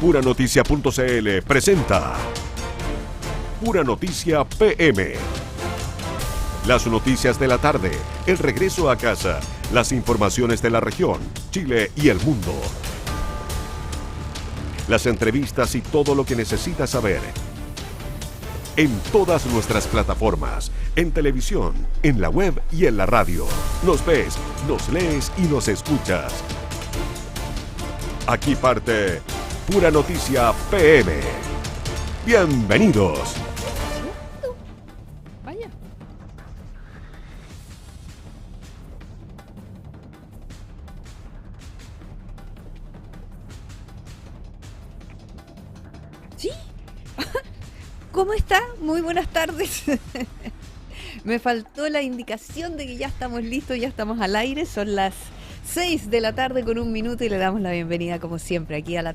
Puranoticia.cl presenta Pura Noticia PM. Las noticias de la tarde, el regreso a casa, las informaciones de la región, Chile y el mundo. Las entrevistas y todo lo que necesitas saber. En todas nuestras plataformas, en televisión, en la web y en la radio. Nos ves, nos lees y nos escuchas. Aquí parte Pura Noticia PM. Bienvenidos. Vaya. ¿Sí? ¿Cómo está? Muy buenas tardes. Me faltó la indicación de que ya estamos listos, ya estamos al aire. Son las 6 de la tarde con 1 minuto y le damos la bienvenida, como siempre, aquí a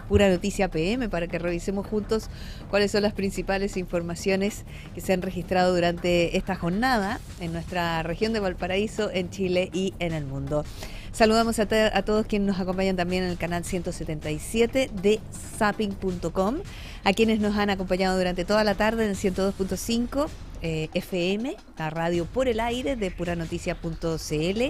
Pura Noticia PM para que revisemos juntos cuáles son las principales informaciones que se han registrado durante esta jornada en nuestra región de Valparaíso, en Chile y en el mundo. Saludamos a todos quienes nos acompañan también en el canal 177 de zapping.com, a quienes nos han acompañado durante toda la tarde en 102.5 FM, la radio por el aire de puranoticia.cl,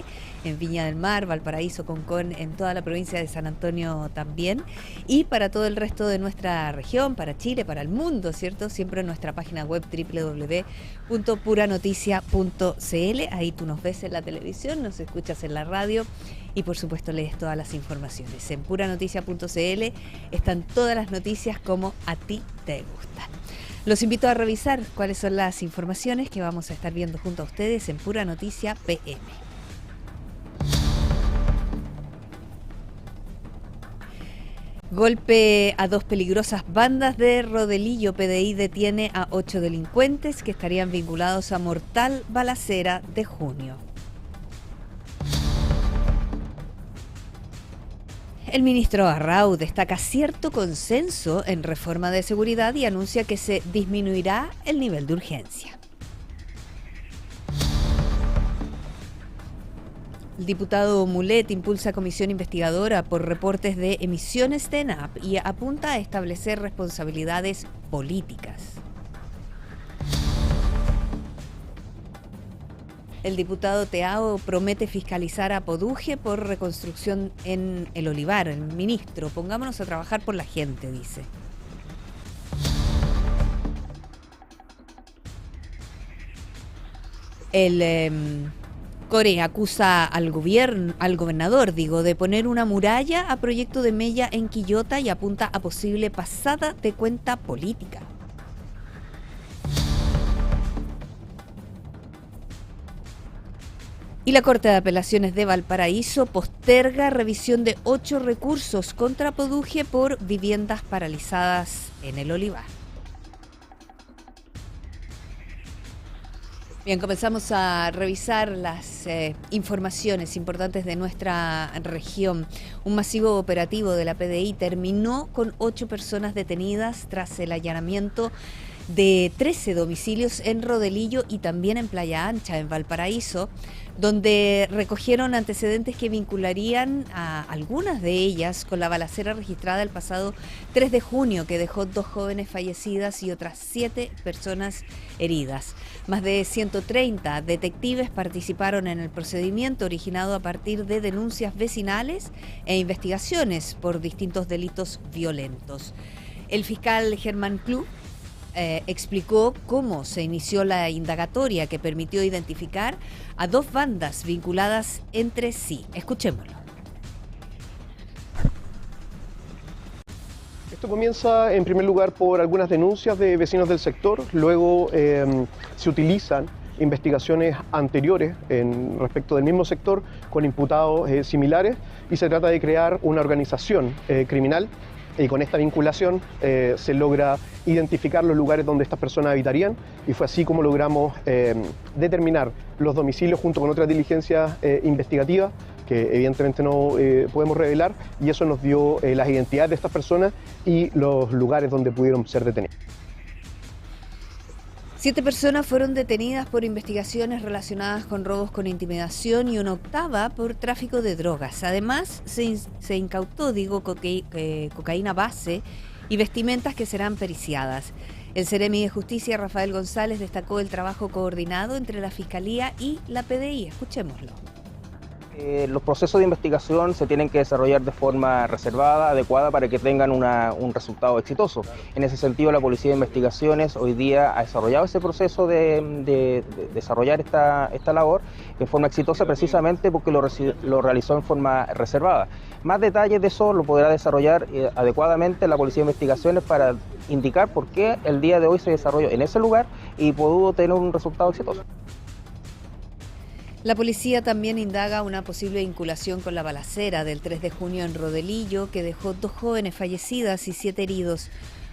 en Viña del Mar, Valparaíso, Concón, en toda la provincia de San Antonio también, y para todo el resto de nuestra región, para Chile, para el mundo, ¿cierto? Siempre en nuestra página web www.puranoticia.cl. Ahí tú nos ves en la televisión, nos escuchas en la radio y por supuesto lees todas las informaciones. En puranoticia.cl están todas las noticias como a ti te gustan. Los invito a revisar cuáles son las informaciones que vamos a estar viendo junto a ustedes en Pura Noticia PM. Golpe a 2 peligrosas bandas de Rodelillo. PDI detiene a 8 delincuentes que estarían vinculados a mortal balacera de junio. El ministro Arrau destaca cierto consenso en reforma de seguridad y anuncia que se disminuirá el nivel de urgencia. El diputado Mulet impulsa comisión investigadora por reportes de emisiones de ENAP y apunta a establecer responsabilidades políticas. El diputado Teao promete fiscalizar a Poduje por reconstrucción en el Olivar. El ministro, pongámonos a trabajar por la gente, dice. El Core acusa al gobernador, de poner una muralla a proyecto de Mella en Quillota y apunta a posible pasada de cuenta política. Y la Corte de Apelaciones de Valparaíso posterga revisión de 8 recursos contra Poduje por viviendas paralizadas en el Olivar. Bien, comenzamos a revisar las informaciones importantes de nuestra región. Un masivo operativo de la PDI terminó con 8 personas detenidas tras el allanamiento de 13 domicilios en Rodelillo y también en Playa Ancha, en Valparaíso, donde recogieron antecedentes que vincularían a algunas de ellas con la balacera registrada el pasado 3 de junio, que dejó 2 jóvenes fallecidas y otras 7 personas heridas. Más de 130 detectives participaron en el procedimiento originado a partir de denuncias vecinales e investigaciones por distintos delitos violentos. El fiscal Germán Klug explicó cómo se inició la indagatoria que permitió identificar a 2 bandas vinculadas entre sí. Escuchémoslo. Esto comienza en primer lugar por algunas denuncias de vecinos del sector, luego se utilizan investigaciones anteriores respecto del mismo sector con imputados similares y se trata de crear una organización criminal. Y con esta vinculación se logra identificar los lugares donde estas personas habitarían y fue así como logramos determinar los domicilios junto con otras diligencias investigativas que evidentemente no podemos revelar, y eso nos dio las identidades de estas personas y los lugares donde pudieron ser detenidos. 7 personas fueron detenidas por investigaciones relacionadas con robos con intimidación y una octava por tráfico de drogas. Además, se incautó, cocaína base y vestimentas que serán periciadas. El Seremi de Justicia, Rafael González, destacó el trabajo coordinado entre la Fiscalía y la PDI. Escuchémoslo. Los procesos de investigación se tienen que desarrollar de forma reservada, adecuada, para que tengan un resultado exitoso. En ese sentido, la Policía de Investigaciones hoy día ha desarrollado ese proceso de desarrollar esta labor de forma exitosa, precisamente porque lo realizó en forma reservada. Más detalles de eso lo podrá desarrollar adecuadamente la Policía de Investigaciones para indicar por qué el día de hoy se desarrolló en ese lugar y pudo tener un resultado exitoso. La policía también indaga una posible vinculación con la balacera del 3 de junio en Rodelillo, que dejó 2 jóvenes fallecidas y 7 heridos.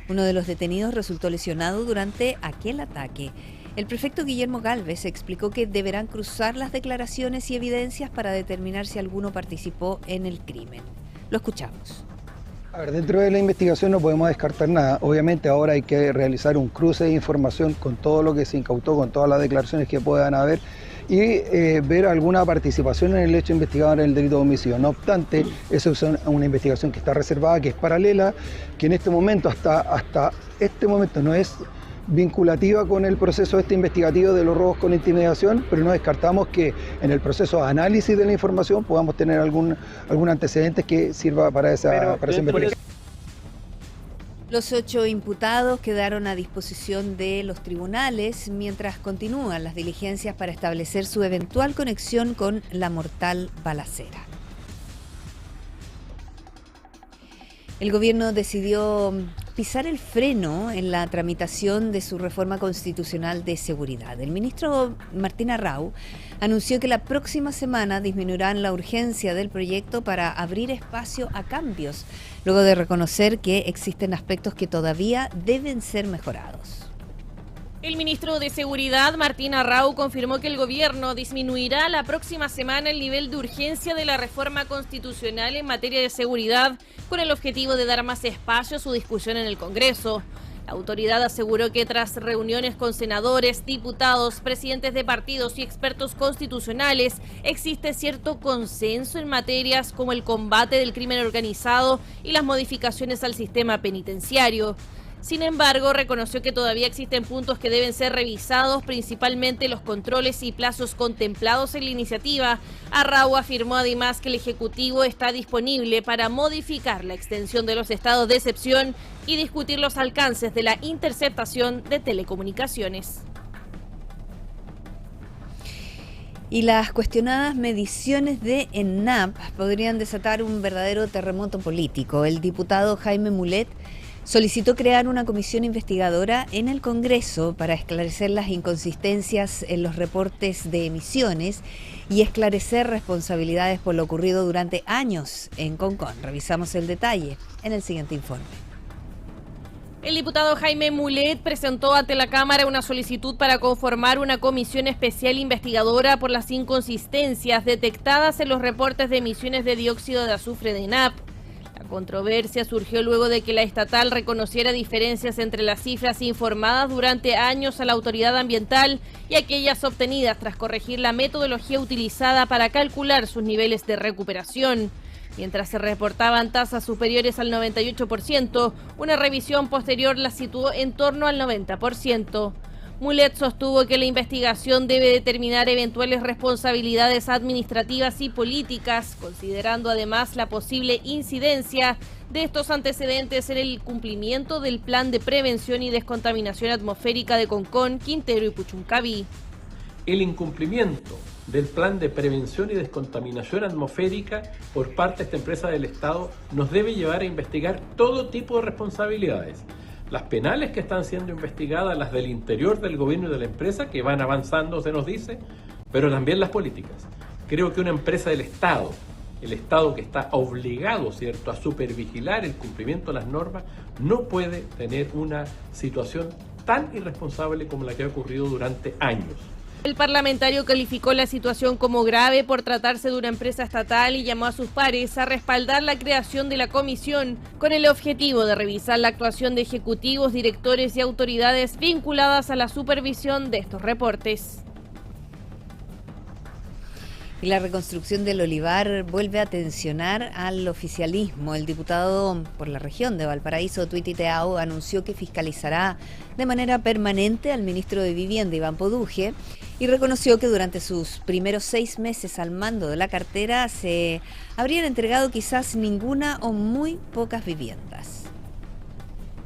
Uno de los detenidos resultó lesionado durante aquel ataque. El prefecto Guillermo Gálvez explicó que deberán cruzar las declaraciones y evidencias para determinar si alguno participó en el crimen. Lo escuchamos. A ver, dentro de la investigación no podemos descartar nada. Obviamente ahora hay que realizar un cruce de información con todo lo que se incautó, con todas las declaraciones que puedan haber, y ver alguna participación en el hecho investigado en el delito de homicidio. No obstante, eso es una investigación que está reservada, que es paralela, que en este momento, hasta este momento, no es vinculativa con el proceso investigativo de los robos con intimidación, pero no descartamos que en el proceso de análisis de la información podamos tener algún antecedente que sirva para esa investigación. Los 8 imputados quedaron a disposición de los tribunales mientras continúan las diligencias para establecer su eventual conexión con la mortal balacera. El gobierno decidió pisar el freno en la tramitación de su reforma constitucional de seguridad. El ministro Martín Arrau anunció que la próxima semana disminuirán la urgencia del proyecto para abrir espacio a cambios, luego de reconocer que existen aspectos que todavía deben ser mejorados. El ministro de Seguridad, Martín Arrau, confirmó que el gobierno disminuirá la próxima semana el nivel de urgencia de la reforma constitucional en materia de seguridad, con el objetivo de dar más espacio a su discusión en el Congreso. La autoridad aseguró que tras reuniones con senadores, diputados, presidentes de partidos y expertos constitucionales, existe cierto consenso en materias como el combate del crimen organizado y las modificaciones al sistema penitenciario. Sin embargo, reconoció que todavía existen puntos que deben ser revisados, principalmente los controles y plazos contemplados en la iniciativa. Arrau afirmó además que el Ejecutivo está disponible para modificar la extensión de los estados de excepción y discutir los alcances de la interceptación de telecomunicaciones. Y las cuestionadas mediciones de ENAP podrían desatar un verdadero terremoto político. El diputado Jaime Mulet solicitó crear una comisión investigadora en el Congreso para esclarecer las inconsistencias en los reportes de emisiones y esclarecer responsabilidades por lo ocurrido durante años en Concón. Revisamos el detalle en el siguiente informe. El diputado Jaime Mulet presentó ante la Cámara una solicitud para conformar una comisión especial investigadora por las inconsistencias detectadas en los reportes de emisiones de dióxido de azufre de ENAP. La controversia surgió luego de que la estatal reconociera diferencias entre las cifras informadas durante años a la autoridad ambiental y aquellas obtenidas tras corregir la metodología utilizada para calcular sus niveles de recuperación. Mientras se reportaban tasas superiores al 98%, una revisión posterior las situó en torno al 90%. Mulet sostuvo que la investigación debe determinar eventuales responsabilidades administrativas y políticas, considerando además la posible incidencia de estos antecedentes en el cumplimiento del Plan de Prevención y Descontaminación Atmosférica de Concón, Quintero y Puchuncaví. El incumplimiento del Plan de Prevención y Descontaminación Atmosférica por parte de esta empresa del Estado nos debe llevar a investigar todo tipo de responsabilidades. Las penales que están siendo investigadas, las del interior del gobierno y de la empresa, que van avanzando, se nos dice, pero también las políticas. Creo que una empresa del Estado, el Estado que está obligado, ¿cierto?, a supervigilar el cumplimiento de las normas, no puede tener una situación tan irresponsable como la que ha ocurrido durante años. El parlamentario calificó la situación como grave por tratarse de una empresa estatal y llamó a sus pares a respaldar la creación de la comisión con el objetivo de revisar la actuación de ejecutivos, directores y autoridades vinculadas a la supervisión de estos reportes. Y la reconstrucción del olivar vuelve a tensionar al oficialismo. El diputado por la región de Valparaíso, Twiti Teao, anunció que fiscalizará de manera permanente al ministro de Vivienda, Iván Poduje, y reconoció que durante sus primeros 6 meses al mando de la cartera se habrían entregado quizás ninguna o muy pocas viviendas.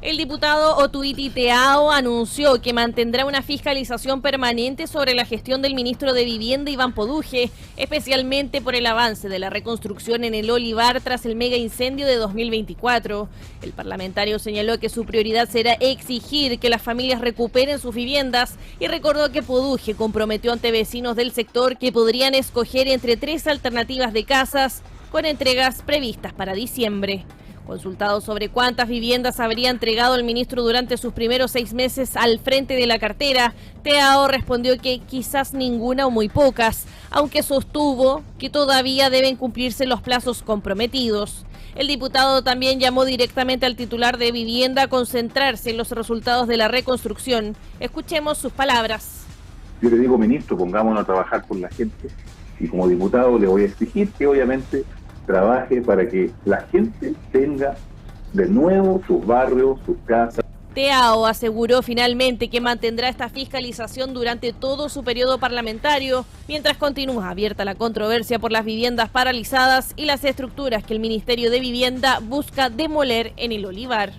El diputado Otuiti Teao anunció que mantendrá una fiscalización permanente sobre la gestión del ministro de Vivienda, Iván Poduje, especialmente por el avance de la reconstrucción en el olivar tras el mega incendio de 2024. El parlamentario señaló que su prioridad será exigir que las familias recuperen sus viviendas y recordó que Poduje comprometió ante vecinos del sector que podrían escoger entre 3 alternativas de casas con entregas previstas para diciembre. Consultado sobre cuántas viviendas habría entregado el ministro durante sus primeros 6 meses al frente de la cartera, Teao respondió que quizás ninguna o muy pocas, aunque sostuvo que todavía deben cumplirse los plazos comprometidos. El diputado también llamó directamente al titular de Vivienda a concentrarse en los resultados de la reconstrucción. Escuchemos sus palabras. Yo le digo, ministro, pongámonos a trabajar por la gente, y como diputado le voy a exigir que obviamente trabaje para que la gente tenga de nuevo sus barrios, sus casas. Teao aseguró finalmente que mantendrá esta fiscalización durante todo su periodo parlamentario, mientras continúa abierta la controversia por las viviendas paralizadas y las estructuras que el Ministerio de Vivienda busca demoler en el olivar.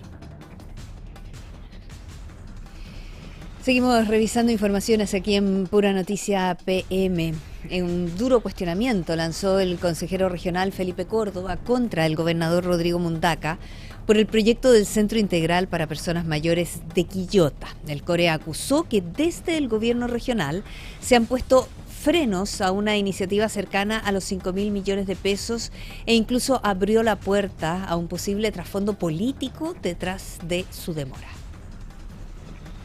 Seguimos revisando informaciones aquí en Pura Noticia PM. Un duro cuestionamiento lanzó el consejero regional Felipe Córdoba contra el gobernador Rodrigo Mundaca por el proyecto del Centro Integral para Personas Mayores de Quillota. El CORE acusó que desde el gobierno regional se han puesto frenos a una iniciativa cercana a los 5.000 millones de pesos e incluso abrió la puerta a un posible trasfondo político detrás de su demora.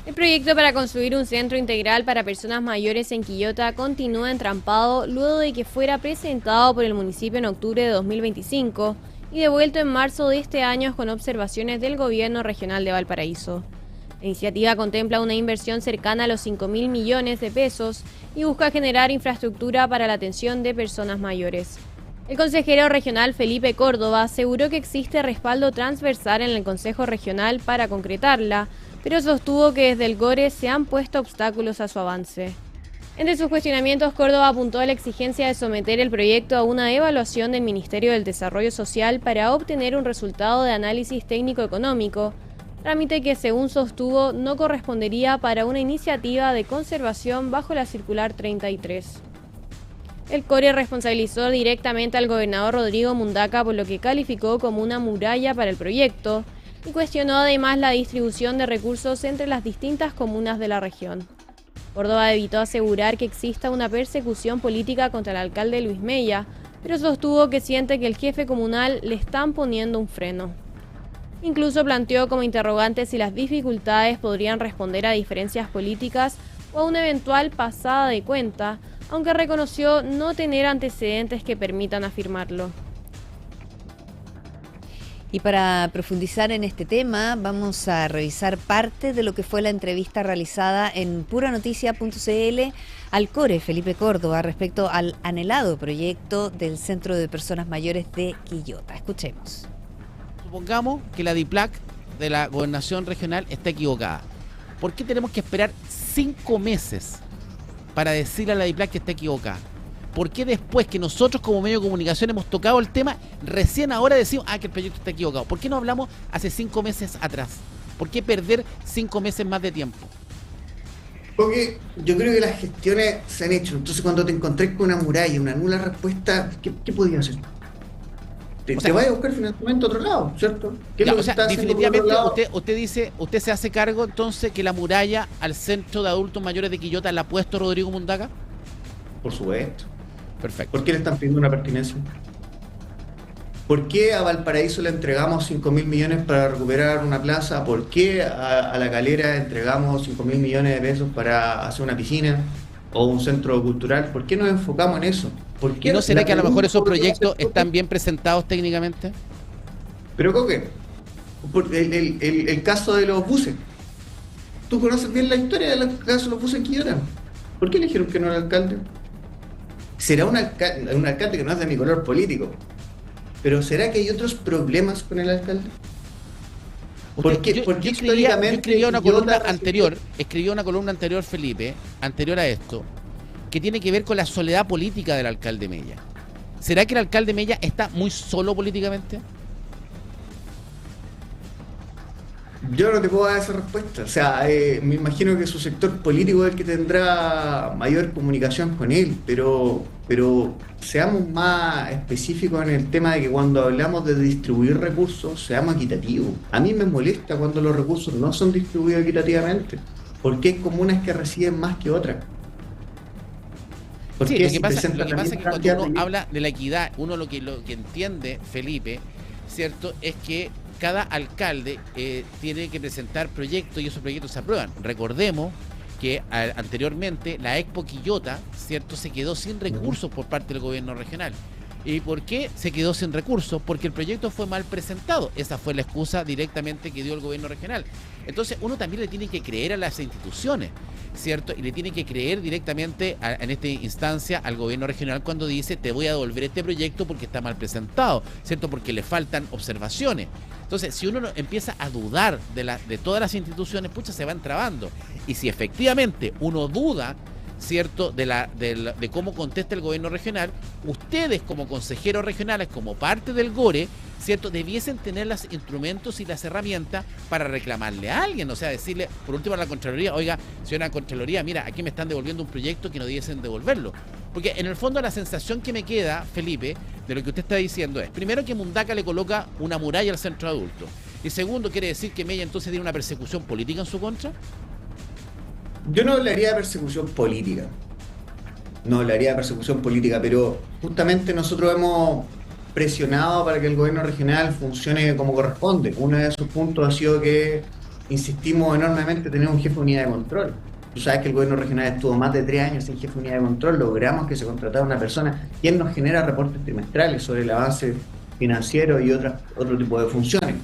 El proyecto para construir un centro integral para personas mayores en Quillota continúa entrampado luego de que fuera presentado por el municipio en octubre de 2025 y devuelto en marzo de este año con observaciones del gobierno regional de Valparaíso. La iniciativa contempla una inversión cercana a los 5.000 millones de pesos y busca generar infraestructura para la atención de personas mayores. El consejero regional Felipe Córdoba aseguró que existe respaldo transversal en el Consejo Regional para concretarla, pero sostuvo que desde el GORE se han puesto obstáculos a su avance. Entre sus cuestionamientos, Córdoba apuntó a la exigencia de someter el proyecto a una evaluación del Ministerio del Desarrollo Social para obtener un resultado de análisis técnico-económico, trámite que, según sostuvo, no correspondería para una iniciativa de conservación bajo la Circular 33. El CORE responsabilizó directamente al gobernador Rodrigo Mundaca por lo que calificó como una muralla para el proyecto, y cuestionó además la distribución de recursos entre las distintas comunas de la región. Córdoba evitó asegurar que exista una persecución política contra el alcalde Luis Mella, pero sostuvo que siente que el jefe comunal le están poniendo un freno. Incluso planteó como interrogante si las dificultades podrían responder a diferencias políticas o a una eventual pasada de cuenta, aunque reconoció no tener antecedentes que permitan afirmarlo. Y para profundizar en este tema, vamos a revisar parte de lo que fue la entrevista realizada en puranoticia.cl al CORE Felipe Córdoba respecto al anhelado proyecto del Centro de Personas Mayores de Quillota. Escuchemos. Supongamos que la DIPLAC de la Gobernación Regional está equivocada. ¿Por qué tenemos que esperar 5 meses para decirle a la DIPLAC que está equivocada? ¿Por qué después que nosotros como medio de comunicación hemos tocado el tema, recién ahora decimos que el proyecto está equivocado? ¿Por qué no hablamos hace 5 meses atrás? ¿Por qué perder 5 meses más de tiempo? Porque yo creo que las gestiones se han hecho. Entonces cuando te encontré con una muralla, una nula respuesta, ¿qué podías hacer? Te vas a buscar financiamiento a otro lado, ¿cierto? ¿Qué es lo que está definitivamente usted dice, usted se hace cargo entonces que la muralla al Centro de Adultos Mayores de Quillota la ha puesto Rodrigo Mundaca. Por supuesto. Perfecto. ¿Por qué le están pidiendo una pertinencia? ¿Por qué a Valparaíso le entregamos 5.000 millones para recuperar una plaza? ¿Por qué a La Calera entregamos 5.000 millones de pesos para hacer una piscina? o un centro cultural, ¿por qué nos enfocamos en eso? ¿Por qué ¿Y no será que a lo mejor esos podría proyectos ser- están bien presentados técnicamente? Pero Coque, el caso de los buses. ¿Tú conoces bien la historia del caso de los buses en Quillota? ¿Por qué eligieron que no era alcalde? Será un alcalde que no es de mi color político, pero ¿será que hay otros problemas con el alcalde? Porque yo escribía una columna anterior, Felipe, anterior a esto, que tiene que ver con la soledad política del alcalde Mella. ¿Será que el alcalde Mella está muy solo políticamente? Yo no te puedo dar esa respuesta. O sea, me imagino que su sector político es el que tendrá mayor comunicación con él, pero seamos más específicos en el tema de que cuando hablamos de distribuir recursos, seamos equitativos. A mí me molesta cuando los recursos no son distribuidos equitativamente, porque hay comunas que reciben más que otras. Sí, lo que pasa es que cuando uno habla de la equidad, uno lo que entiende, Felipe, ¿cierto?, es que cada alcalde tiene que presentar proyectos y esos proyectos se aprueban. Recordemos que anteriormente la Expo Quillota, ¿cierto?, se quedó sin recursos por parte del gobierno regional. ¿Y por qué se quedó sin recursos? Porque el proyecto fue mal presentado. Esa fue la excusa directamente que dio el gobierno regional. Entonces uno también le tiene que creer a las instituciones, ¿cierto? Y le tiene que creer directamente en esta instancia al gobierno regional cuando dice te voy a devolver este proyecto porque está mal presentado, ¿cierto? Porque le faltan observaciones. Entonces, si uno empieza a dudar de todas las instituciones, pucha, se van trabando. Y si efectivamente uno duda, ¿cierto?, de cómo contesta el gobierno regional, ustedes como consejeros regionales, como parte del GORE, ¿cierto?, debiesen tener los instrumentos y las herramientas para reclamarle a alguien, o sea, decirle, por último a la Contraloría, oiga, señora Contraloría, mira, aquí me están devolviendo un proyecto que no debiesen devolverlo. Porque en el fondo la sensación que me queda, Felipe, de lo que usted está diciendo es, primero, que Mundaca le coloca una muralla al centro adulto, y segundo, quiere decir que Mella entonces tiene una persecución política en su contra. Yo no hablaría de persecución política. No hablaría de persecución política, pero justamente nosotros hemos presionado para que el gobierno regional funcione como corresponde. Uno de sus puntos ha sido que insistimos enormemente en tener un jefe de unidad de control. Tú sabes que el gobierno regional estuvo más de 3 años sin jefe de unidad de control. Logramos que se contratara una persona quien nos genera reportes trimestrales sobre el avance financiero y otro tipo de funciones.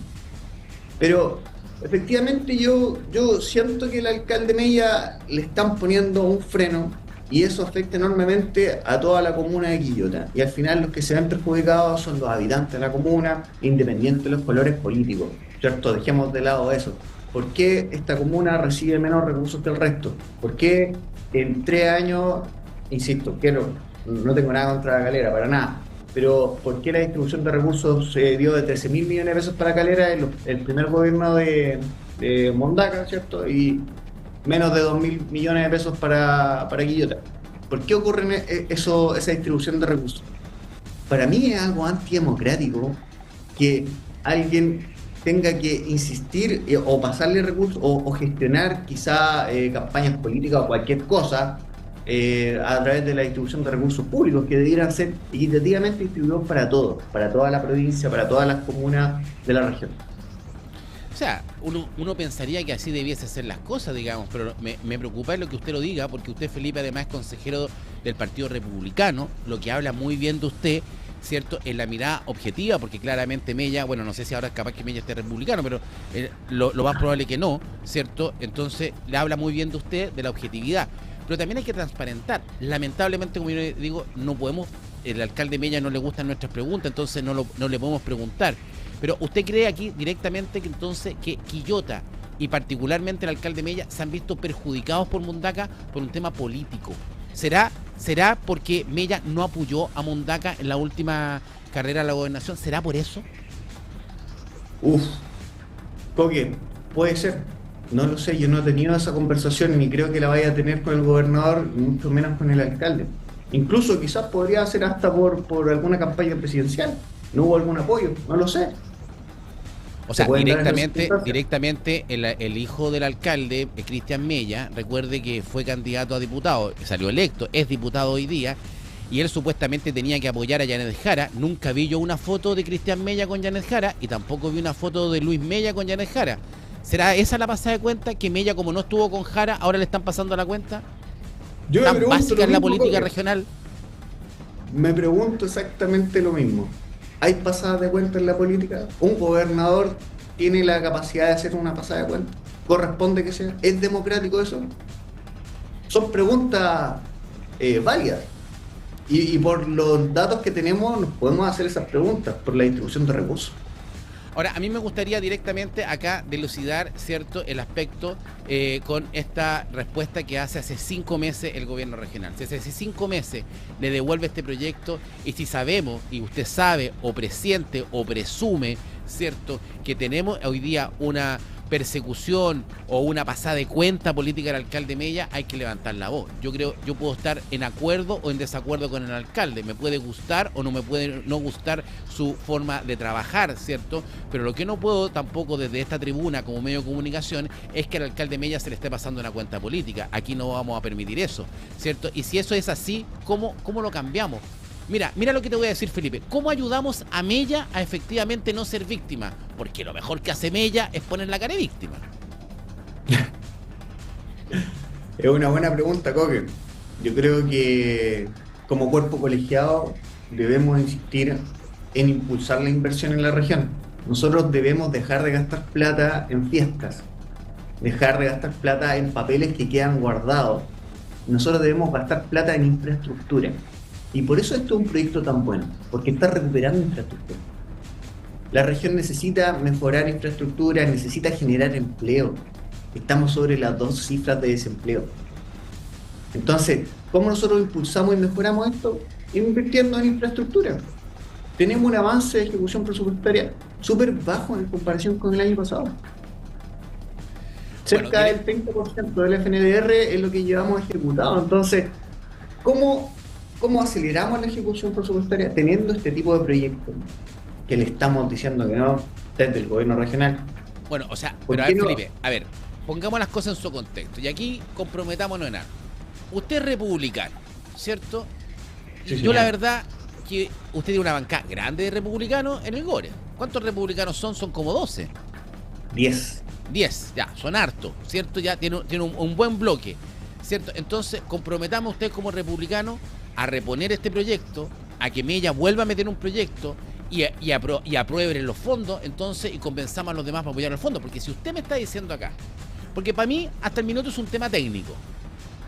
Pero efectivamente yo siento que el alcalde Mella le están poniendo un freno y eso afecta enormemente a toda la comuna de Quillota. Y al final los que se ven perjudicados son los habitantes de la comuna, independiente de los colores políticos, ¿cierto? Dejemos de lado eso. ¿Por qué esta comuna recibe menos recursos que el resto? ¿Por qué en 3 años, insisto, no tengo nada contra la Calera, para nada, pero ¿por qué la distribución de recursos se dio de 13.000 millones de pesos para Calera en el primer gobierno de Mundaca, ¿cierto? Y menos de 2.000 millones de pesos para Quillota? ¿Por qué ocurre esa distribución de recursos? Para mí es algo antidemocrático que alguien tenga que insistir o pasarle recursos o gestionar quizá campañas políticas o cualquier cosa a través de la distribución de recursos públicos que debieran ser equitativamente distribuidos para todos, para toda la provincia, para todas las comunas de la región. O sea, uno pensaría que así debiese ser las cosas, digamos, pero me preocupa lo que usted lo diga, porque usted, Felipe, además es consejero del Partido Republicano, lo que habla muy bien de usted, ¿cierto?, en la mirada objetiva, porque claramente Mella, bueno, no sé si ahora es capaz que Mella esté republicano, pero lo más probable que no, ¿cierto? Entonces, le habla muy bien de usted, de la objetividad. Pero también hay que transparentar. Lamentablemente, como yo digo, no podemos, el alcalde Mella no le gustan nuestras preguntas, entonces no le podemos preguntar. Pero ¿usted cree aquí directamente que entonces que Quillota y particularmente el alcalde Mella se han visto perjudicados por Mundaca por un tema político? ¿Será porque Mella no apoyó a Mundaca en la última carrera a la gobernación? ¿Será por eso? Coque, puede ser. No lo sé, yo no he tenido esa conversación ni creo que la vaya a tener con el gobernador, mucho menos con el alcalde. Incluso quizás podría ser hasta por alguna campaña presidencial. No hubo algún apoyo, no lo sé. O sea, directamente el hijo del alcalde, Cristian Mella, recuerde que fue candidato a diputado, salió electo, es diputado hoy día, y él supuestamente tenía que apoyar a Janet Jara. Nunca vi yo una foto de Cristian Mella con Janet Jara y tampoco vi una foto de Luis Mella con Janet Jara. ¿Será esa la pasada de cuenta? ¿Que Mella, como no estuvo con Jara, ahora le están pasando la cuenta? Yo tan me pregunto básica lo en la mismo, política Coque. regional. Me pregunto exactamente lo mismo. ¿Hay pasadas de cuenta en la política? ¿Un gobernador tiene la capacidad de hacer una pasada de cuenta? ¿Corresponde que sea? ¿Es democrático eso? Son preguntas válidas. Y por los datos que tenemos nos podemos hacer esas preguntas por la distribución de recursos. Ahora, a mí me gustaría directamente acá dilucidar, ¿cierto?, el aspecto con esta respuesta que hace 5 meses el gobierno regional. Si hace 5 meses le devuelve este proyecto, y si sabemos, y usted sabe, o presiente, o presume, ¿cierto?, que tenemos hoy día una persecución o una pasada de cuenta política del alcalde Mella, hay que levantar la voz. Yo puedo estar en acuerdo o en desacuerdo con el alcalde, me puede gustar o no me puede no gustar su forma de trabajar, ¿cierto? Pero lo que no puedo tampoco desde esta tribuna como medio de comunicación es que al alcalde Mella se le esté pasando una cuenta política. Aquí no vamos a permitir eso, ¿cierto? Y si eso es así, ¿cómo lo cambiamos? Mira lo que te voy a decir, Felipe. ¿Cómo ayudamos a Mella a efectivamente no ser víctima? Porque lo mejor que hace Mella es poner la cara de víctima. Es una buena pregunta, Coque. Yo creo que como cuerpo colegiado debemos insistir en impulsar la inversión en la región. Nosotros debemos dejar de gastar plata en fiestas, dejar de gastar plata en papeles que quedan guardados. Nosotros debemos gastar plata en infraestructura. Y por eso esto es un proyecto tan bueno, porque está recuperando infraestructura. La región necesita mejorar infraestructura, necesita generar empleo. Estamos sobre las 2 cifras de desempleo. Entonces, ¿cómo nosotros impulsamos y mejoramos esto? Invirtiendo en infraestructura. Tenemos un avance de ejecución presupuestaria súper bajo en comparación con el año pasado. Cerca del 30% del FNDR es lo que llevamos ejecutado. Entonces, ¿cómo aceleramos la ejecución presupuestaria teniendo este tipo de proyectos que le estamos diciendo que no desde el gobierno regional? Bueno, o sea, pero a ver, Felipe, a ver, pongamos las cosas en su contexto y aquí comprometámonos en algo. Usted es republicano, ¿cierto? Sí, yo la verdad que usted tiene una bancada grande de republicanos en el GORE. ¿Cuántos republicanos son? Son como 12. 10, ya, son hartos, ¿cierto? Ya tiene un buen bloque, ¿cierto? Entonces, comprometamos a usted como republicano a reponer este proyecto, a que Mella vuelva a meter un proyecto y aprueben los fondos, entonces, y convenzamos a los demás para apoyar el fondo. Porque si usted me está diciendo acá, porque para mí hasta el minuto es un tema técnico.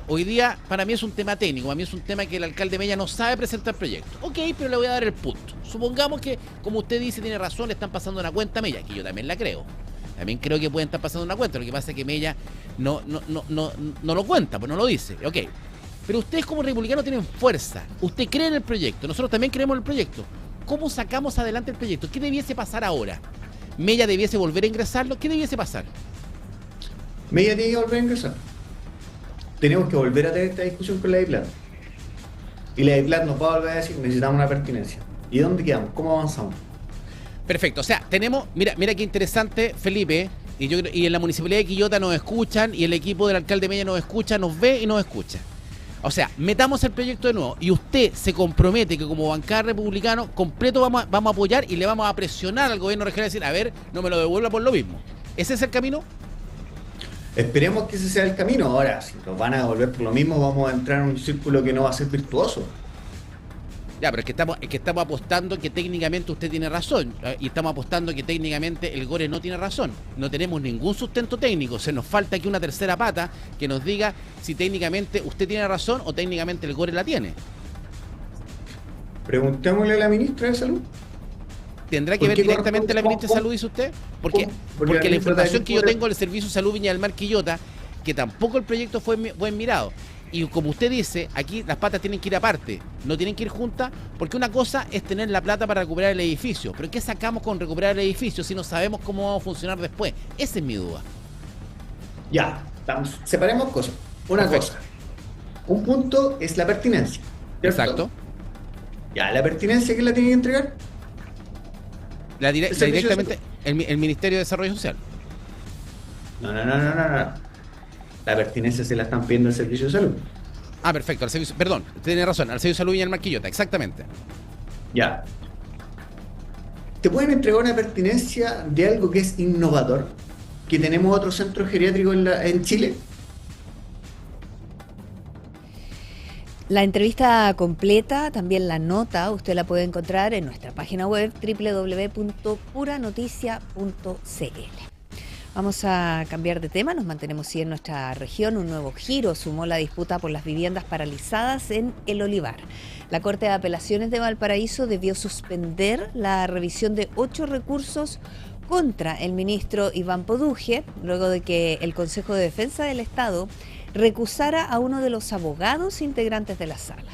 Hoy día para mí es un tema técnico, para mí es un tema que el alcalde Mella no sabe presentar proyectos. Ok, pero le voy a dar el punto. Supongamos que, como usted dice, tiene razón, le están pasando una cuenta a Mella, que yo también la creo. También creo que pueden estar pasando una cuenta, lo que pasa es que Mella no lo cuenta, pues no lo dice. Ok. Pero ustedes como republicanos tienen fuerza. Usted cree en el proyecto. Nosotros también creemos en el proyecto. ¿Cómo sacamos adelante el proyecto? ¿Qué debiese pasar ahora? ¿Mella debiese volver a ingresarlo? ¿Qué debiese pasar? Mella tiene que volver a ingresar. Tenemos que volver a tener esta discusión con la DIPLAT. Y la DIPLAT nos va a volver a decir, necesitamos una pertinencia. ¿Y dónde quedamos? ¿Cómo avanzamos? Perfecto. O sea, tenemos... Mira qué interesante, Felipe. Y en la Municipalidad de Quillota nos escuchan, y el equipo del alcalde Mella nos escucha, nos ve y nos escucha. O sea, metamos el proyecto de nuevo y usted se compromete que como bancada republicano completo vamos a apoyar y le vamos a presionar al gobierno regional a decir, a ver, no me lo devuelva por lo mismo. ¿Ese es el camino? Esperemos que ese sea el camino. Ahora, si nos van a devolver por lo mismo, vamos a entrar en un círculo que no va a ser virtuoso. Ya, pero es que estamos apostando que técnicamente usted tiene razón, y estamos apostando que técnicamente el GORE no tiene razón. No tenemos ningún sustento técnico. Se nos falta aquí una tercera pata que nos diga si técnicamente usted tiene razón o técnicamente el GORE la tiene. Preguntémosle a la ministra de Salud. ¿Tendrá que ver directamente la ministra de Salud, dice usted? Porque la información que yo tengo del Servicio de Salud Viña del Mar Quillota, que tampoco el proyecto fue buen mirado. Y como usted dice, aquí las patas tienen que ir aparte, no tienen que ir juntas, porque una cosa es tener la plata para recuperar el edificio. Pero ¿qué sacamos con recuperar el edificio si no sabemos cómo vamos a funcionar después? Esa es mi duda. Ya, separemos cosas. Una cosa. Un punto es la pertinencia, ¿cierto? Exacto. Ya, la pertinencia, ¿quién la tiene que entregar? Directamente el Ministerio de Desarrollo Social. No. La pertinencia se la están pidiendo al Servicio de Salud. Ah, perfecto, al servicio, perdón, tiene razón, al Servicio de Salud Viña del Mar Quillota, exactamente. Ya. ¿Te pueden entregar una pertinencia de algo que es innovador? ¿Que tenemos otro centro geriátrico en Chile? La entrevista completa, también la nota, usted la puede encontrar en nuestra página web www.puranoticia.cl. Vamos a cambiar de tema, nos mantenemos sí en nuestra región. Un nuevo giro sumó la disputa por las viviendas paralizadas en El Olivar. La Corte de Apelaciones de Valparaíso debió suspender la revisión de 8 recursos contra el ministro Iván Poduje, luego de que el Consejo de Defensa del Estado recusara a uno de los abogados integrantes de la sala.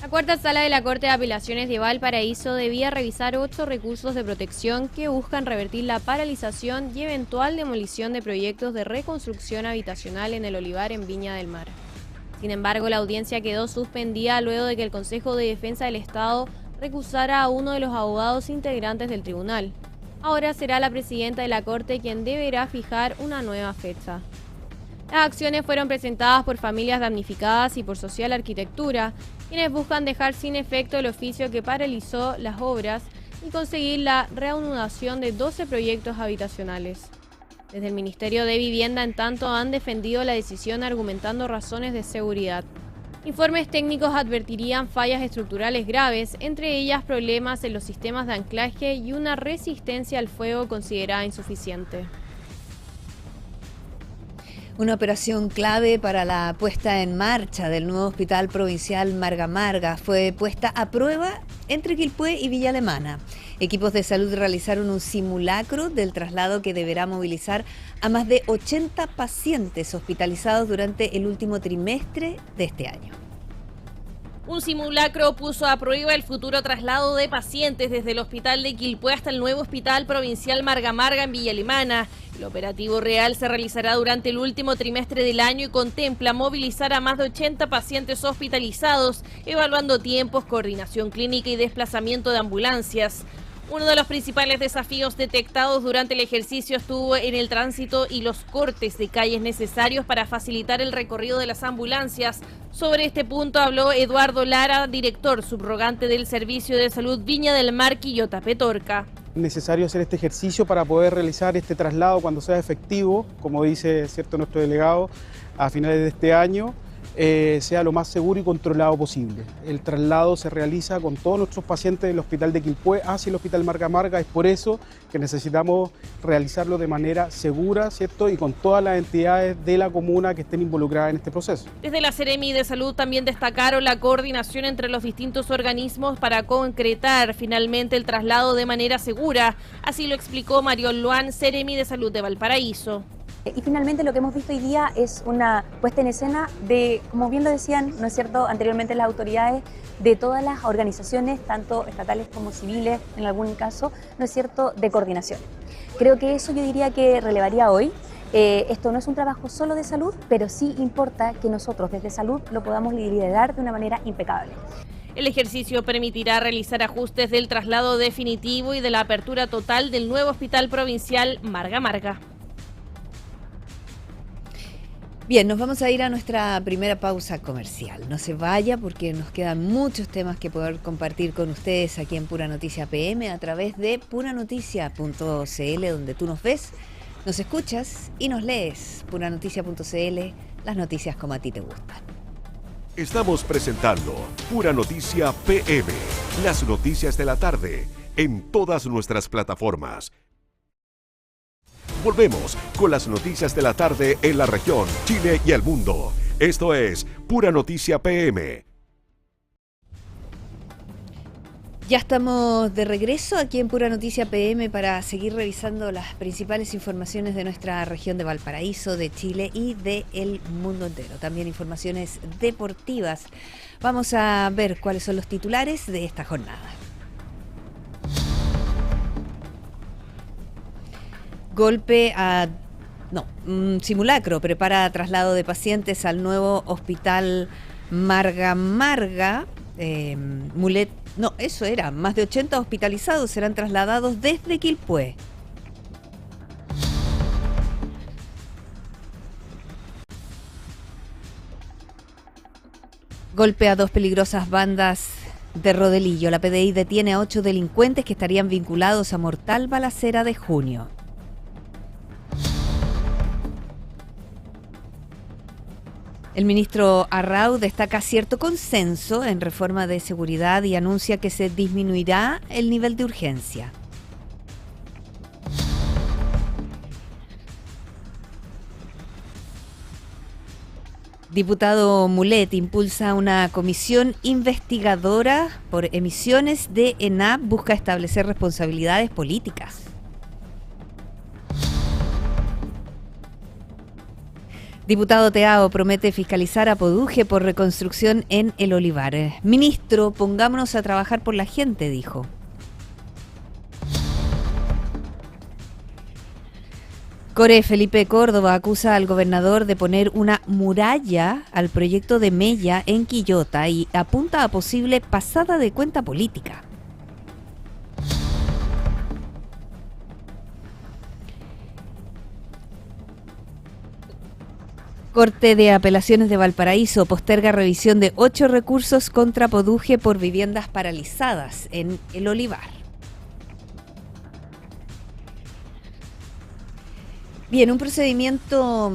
La cuarta sala de la Corte de Apelaciones de Valparaíso debía revisar 8 recursos de protección que buscan revertir la paralización y eventual demolición de proyectos de reconstrucción habitacional en El Olivar en Viña del Mar. Sin embargo, la audiencia quedó suspendida luego de que el Consejo de Defensa del Estado recusara a uno de los abogados integrantes del tribunal. Ahora será la presidenta de la Corte quien deberá fijar una nueva fecha. Las acciones fueron presentadas por familias damnificadas y por Social Arquitectura, quienes buscan dejar sin efecto el oficio que paralizó las obras y conseguir la reanudación de 12 proyectos habitacionales. Desde el Ministerio de Vivienda, en tanto, han defendido la decisión argumentando razones de seguridad. Informes técnicos advertirían fallas estructurales graves, entre ellas problemas en los sistemas de anclaje y una resistencia al fuego considerada insuficiente. Una operación clave para la puesta en marcha del nuevo Hospital Provincial Marga Marga fue puesta a prueba entre Quilpué y Villa Alemana. Equipos de salud realizaron un simulacro del traslado que deberá movilizar a más de 80 pacientes hospitalizados durante el último trimestre de este año. Un simulacro puso a prueba el futuro traslado de pacientes desde el hospital de Quilpué hasta el nuevo Hospital Provincial Marga Marga en Villa Alemana. El operativo real se realizará durante el último trimestre del año y contempla movilizar a más de 80 pacientes hospitalizados, evaluando tiempos, coordinación clínica y desplazamiento de ambulancias. Uno de los principales desafíos detectados durante el ejercicio estuvo en el tránsito y los cortes de calles necesarios para facilitar el recorrido de las ambulancias. Sobre este punto habló Eduardo Lara, director subrogante del Servicio de Salud Viña del Mar, Quillota Petorca. Es necesario hacer este ejercicio para poder realizar este traslado cuando sea efectivo, como dice nuestro delegado, a finales de este año. Sea lo más seguro y controlado posible. El traslado se realiza con todos nuestros pacientes del hospital de Quilpué hacia el hospital Marga Marga. Es por eso que necesitamos realizarlo de manera segura, ¿cierto? Y con todas las entidades de la comuna que estén involucradas en este proceso. Desde la Seremi de Salud también destacaron la coordinación entre los distintos organismos para concretar finalmente el traslado de manera segura. Así lo explicó Mariol Luan, Seremi de Salud de Valparaíso. Y finalmente lo que hemos visto hoy día es una puesta en escena de, como bien lo decían, ¿no es cierto?, anteriormente las autoridades de todas las organizaciones, tanto estatales como civiles, en algún caso, ¿no es cierto?, de coordinación. Creo que eso yo diría que relevaría hoy. Esto no es un trabajo solo de salud, pero sí importa que nosotros desde salud lo podamos liderar de una manera impecable. El ejercicio permitirá realizar ajustes del traslado definitivo y de la apertura total del nuevo Hospital Provincial Marga Marga. Bien, nos vamos a ir a nuestra primera pausa comercial. No se vaya porque nos quedan muchos temas que poder compartir con ustedes aquí en Pura Noticia PM a través de puranoticia.cl, donde tú nos ves, nos escuchas y nos lees. Puranoticia.cl, las noticias como a ti te gustan. Estamos presentando Pura Noticia PM, las noticias de la tarde, en todas nuestras plataformas. Volvemos con las noticias de la tarde en la región, Chile y el mundo. Esto es Pura Noticia PM. Ya estamos de regreso aquí en Pura Noticia PM para seguir revisando las principales informaciones de nuestra región de Valparaíso, de Chile y del mundo entero. También informaciones deportivas. Vamos a ver cuáles son los titulares de esta jornada. Simulacro prepara traslado de pacientes al nuevo hospital Marga Marga. Más de 80 hospitalizados serán trasladados desde Quilpué. Golpe a 2 peligrosas bandas de Rodelillo. La PDI detiene a 8 delincuentes que estarían vinculados a mortal balacera de junio. El ministro Arrau destaca cierto consenso en reforma de seguridad y anuncia que se disminuirá el nivel de urgencia. Diputado Mulet impulsa una comisión investigadora por emisiones de ENAP, busca establecer responsabilidades políticas. Diputado Teao promete fiscalizar a Poduje por reconstrucción en El Olivar. Ministro, pongámonos a trabajar por la gente, dijo. Core Felipe Córdoba acusa al gobernador de poner una muralla al proyecto de Mella en Quillota y apunta a posible pasada de cuenta política. Corte de Apelaciones de Valparaíso posterga revisión de 8 recursos contra Poduje por viviendas paralizadas en El Olivar. Bien, un procedimiento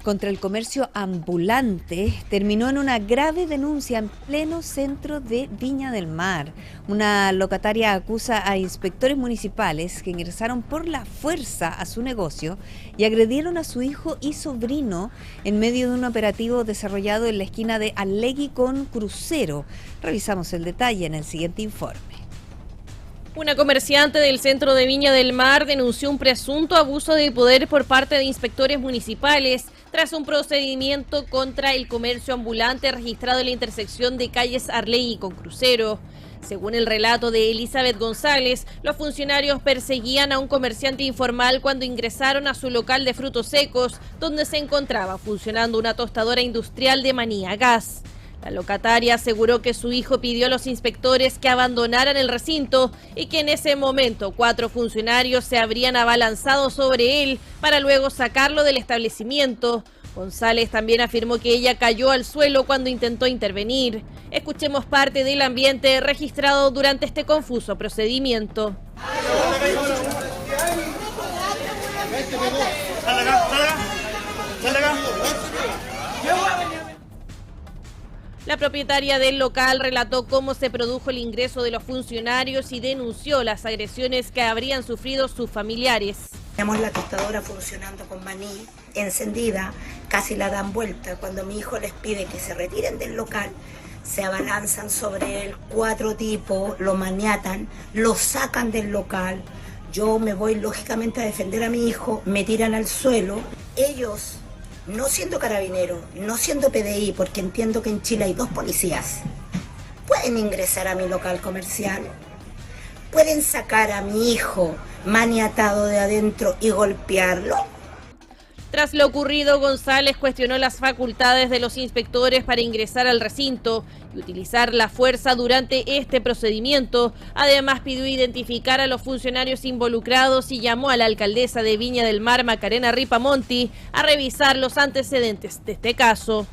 contra el comercio ambulante terminó en una grave denuncia en pleno centro de Viña del Mar. Una locataria acusa a inspectores municipales que ingresaron por la fuerza a su negocio y agredieron a su hijo y sobrino en medio de un operativo desarrollado en la esquina de Allegui con Crucero. Revisamos el detalle en el siguiente informe. Una comerciante del centro de Viña del Mar denunció un presunto abuso de poder por parte de inspectores municipales tras un procedimiento contra el comercio ambulante registrado en la intersección de calles Arlegui con Crucero. Según el relato de Elizabeth González, los funcionarios perseguían a un comerciante informal cuando ingresaron a su local de frutos secos, donde se encontraba funcionando una tostadora industrial de maní a gas. La locataria aseguró que su hijo pidió a los inspectores que abandonaran el recinto y que en ese momento 4 funcionarios se habrían abalanzado sobre él para luego sacarlo del establecimiento. González también afirmó que ella cayó al suelo cuando intentó intervenir. Escuchemos parte del ambiente registrado durante este confuso procedimiento. La propietaria del local relató cómo se produjo el ingreso de los funcionarios y denunció las agresiones que habrían sufrido sus familiares. Tenemos la tostadora funcionando con maní, encendida, casi la dan vuelta. Cuando mi hijo les pide que se retiren del local, se abalanzan sobre él 4 tipos, lo maniatan, lo sacan del local. Yo me voy lógicamente a defender a mi hijo, me tiran al suelo. Ellos, no siendo carabinero, no siendo PDI, porque entiendo que en Chile hay 2 policías, pueden ingresar a mi local comercial, pueden sacar a mi hijo maniatado de adentro y golpearlo. Tras lo ocurrido, González cuestionó las facultades de los inspectores para ingresar al recinto y utilizar la fuerza durante este procedimiento. Además, pidió identificar a los funcionarios involucrados y llamó a la alcaldesa de Viña del Mar, Macarena Ripamonti, a revisar los antecedentes de este caso.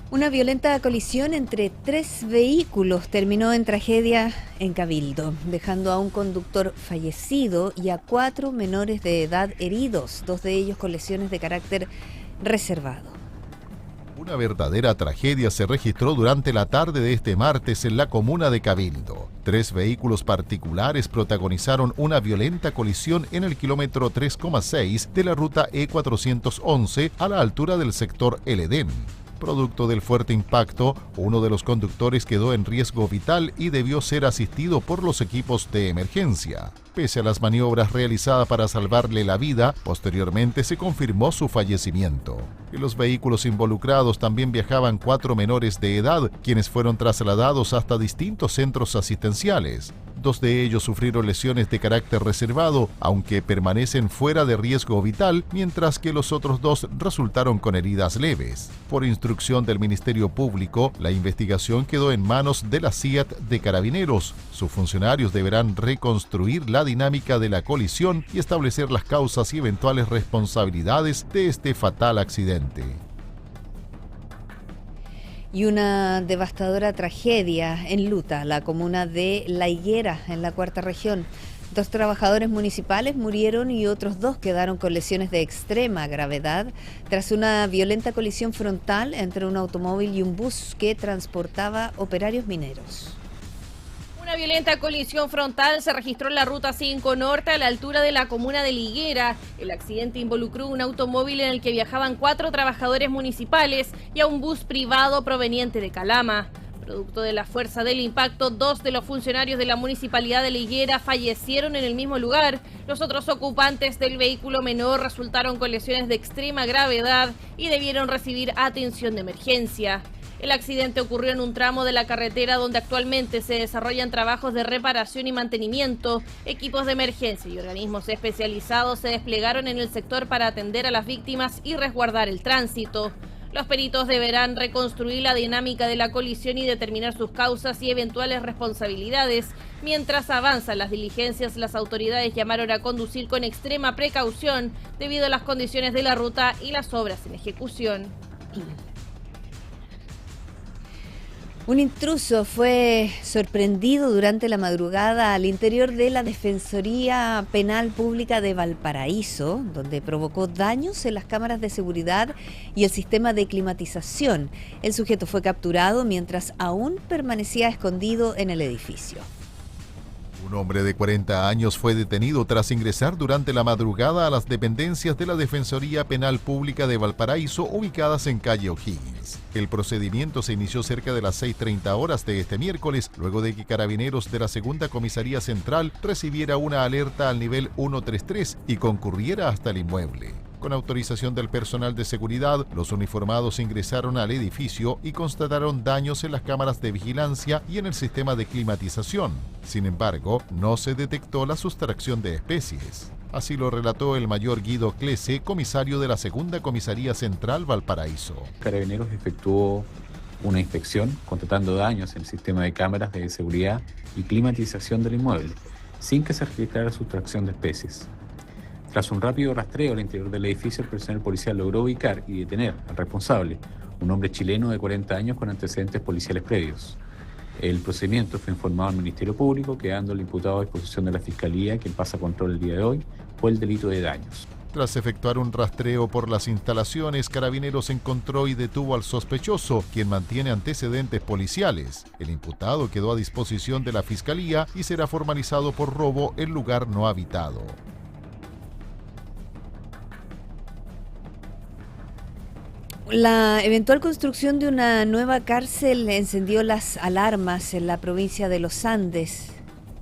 Una violenta colisión entre 3 vehículos terminó en tragedia en Cabildo, dejando a un conductor fallecido y a 4 menores de edad heridos, 2 de ellos con lesiones de carácter reservado. Una verdadera tragedia se registró durante la tarde de este martes en la comuna de Cabildo. 3 vehículos particulares protagonizaron una violenta colisión en el kilómetro 3,6 de la ruta E411 a la altura del sector El Edén. Producto del fuerte impacto, uno de los conductores quedó en riesgo vital y debió ser asistido por los equipos de emergencia. Pese a las maniobras realizadas para salvarle la vida, posteriormente se confirmó su fallecimiento. En los vehículos involucrados también viajaban 4 menores de edad, quienes fueron trasladados hasta distintos centros asistenciales. 2 de ellos sufrieron lesiones de carácter reservado, aunque permanecen fuera de riesgo vital, mientras que los otros 2 resultaron con heridas leves. Por instrucción del Ministerio Público, la investigación quedó en manos de la CIAT de Carabineros. Sus funcionarios deberán reconstruir la dinámica de la colisión y establecer las causas y eventuales responsabilidades de este fatal accidente. Y una devastadora tragedia enluta la comuna de La Higuera, en la 4ª región. 2 trabajadores municipales murieron y otros 2 quedaron con lesiones de extrema gravedad tras una violenta colisión frontal entre un automóvil y un bus que transportaba operarios mineros. Una violenta colisión frontal se registró en la Ruta 5 Norte a la altura de la comuna de Liguera. El accidente involucró un automóvil en el que viajaban 4 trabajadores municipales y a un bus privado proveniente de Calama. Producto de la fuerza del impacto, 2 de los funcionarios de la Municipalidad de Liguera fallecieron en el mismo lugar. Los otros ocupantes del vehículo menor resultaron con lesiones de extrema gravedad y debieron recibir atención de emergencia. El accidente ocurrió en un tramo de la carretera donde actualmente se desarrollan trabajos de reparación y mantenimiento. Equipos de emergencia y organismos especializados se desplegaron en el sector para atender a las víctimas y resguardar el tránsito. Los peritos deberán reconstruir la dinámica de la colisión y determinar sus causas y eventuales responsabilidades. Mientras avanzan las diligencias, las autoridades llamaron a conducir con extrema precaución debido a las condiciones de la ruta y las obras en ejecución. Un intruso fue sorprendido durante la madrugada al interior de la Defensoría Penal Pública de Valparaíso, donde provocó daños en las cámaras de seguridad y el sistema de climatización. El sujeto fue capturado mientras aún permanecía escondido en el edificio. Un hombre de 40 años fue detenido tras ingresar durante la madrugada a las dependencias de la Defensoría Penal Pública de Valparaíso, ubicadas en calle O'Higgins. El procedimiento se inició cerca de las 6:30 horas de este miércoles, luego de que carabineros de la Segunda Comisaría Central recibiera una alerta al nivel 133 y concurriera hasta el inmueble. Con autorización del personal de seguridad, los uniformados ingresaron al edificio y constataron daños en las cámaras de vigilancia y en el sistema de climatización. Sin embargo, no se detectó la sustracción de especies. Así lo relató el mayor Guido Clese, comisario de la Segunda Comisaría Central Valparaíso. Carabineros efectuó una inspección constatando daños en el sistema de cámaras de seguridad y climatización del inmueble, sin que se registrara sustracción de especies. Tras un rápido rastreo al interior del edificio, el personal policial logró ubicar y detener al responsable, un hombre chileno de 40 años con antecedentes policiales previos. El procedimiento fue informado al Ministerio Público, quedando el imputado a disposición de la Fiscalía, quien pasa a control el día de hoy por el delito de daños. Tras efectuar un rastreo por las instalaciones, Carabineros encontró y detuvo al sospechoso, quien mantiene antecedentes policiales. El imputado quedó a disposición de la Fiscalía y será formalizado por robo en lugar no habitado. La eventual construcción de una nueva cárcel encendió las alarmas en la provincia de Los Andes.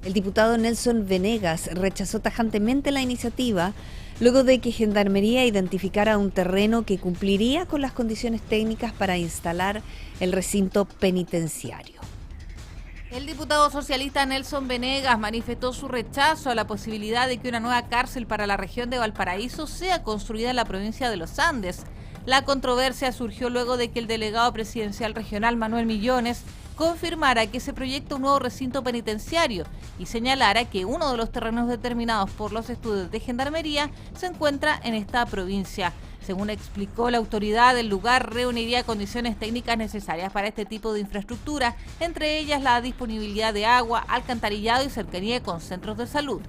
El diputado Nelson Venegas rechazó tajantemente la iniciativa luego de que Gendarmería identificara un terreno que cumpliría con las condiciones técnicas para instalar el recinto penitenciario. El diputado socialista Nelson Venegas manifestó su rechazo a la posibilidad de que una nueva cárcel para la región de Valparaíso sea construida en la provincia de Los Andes. La controversia surgió luego de que el delegado presidencial regional Manuel Millones confirmara que se proyecta un nuevo recinto penitenciario y señalara que uno de los terrenos determinados por los estudios de Gendarmería se encuentra en esta provincia. Según explicó la autoridad, el lugar reuniría condiciones técnicas necesarias para este tipo de infraestructura, entre ellas la disponibilidad de agua, alcantarillado y cercanía con centros de salud.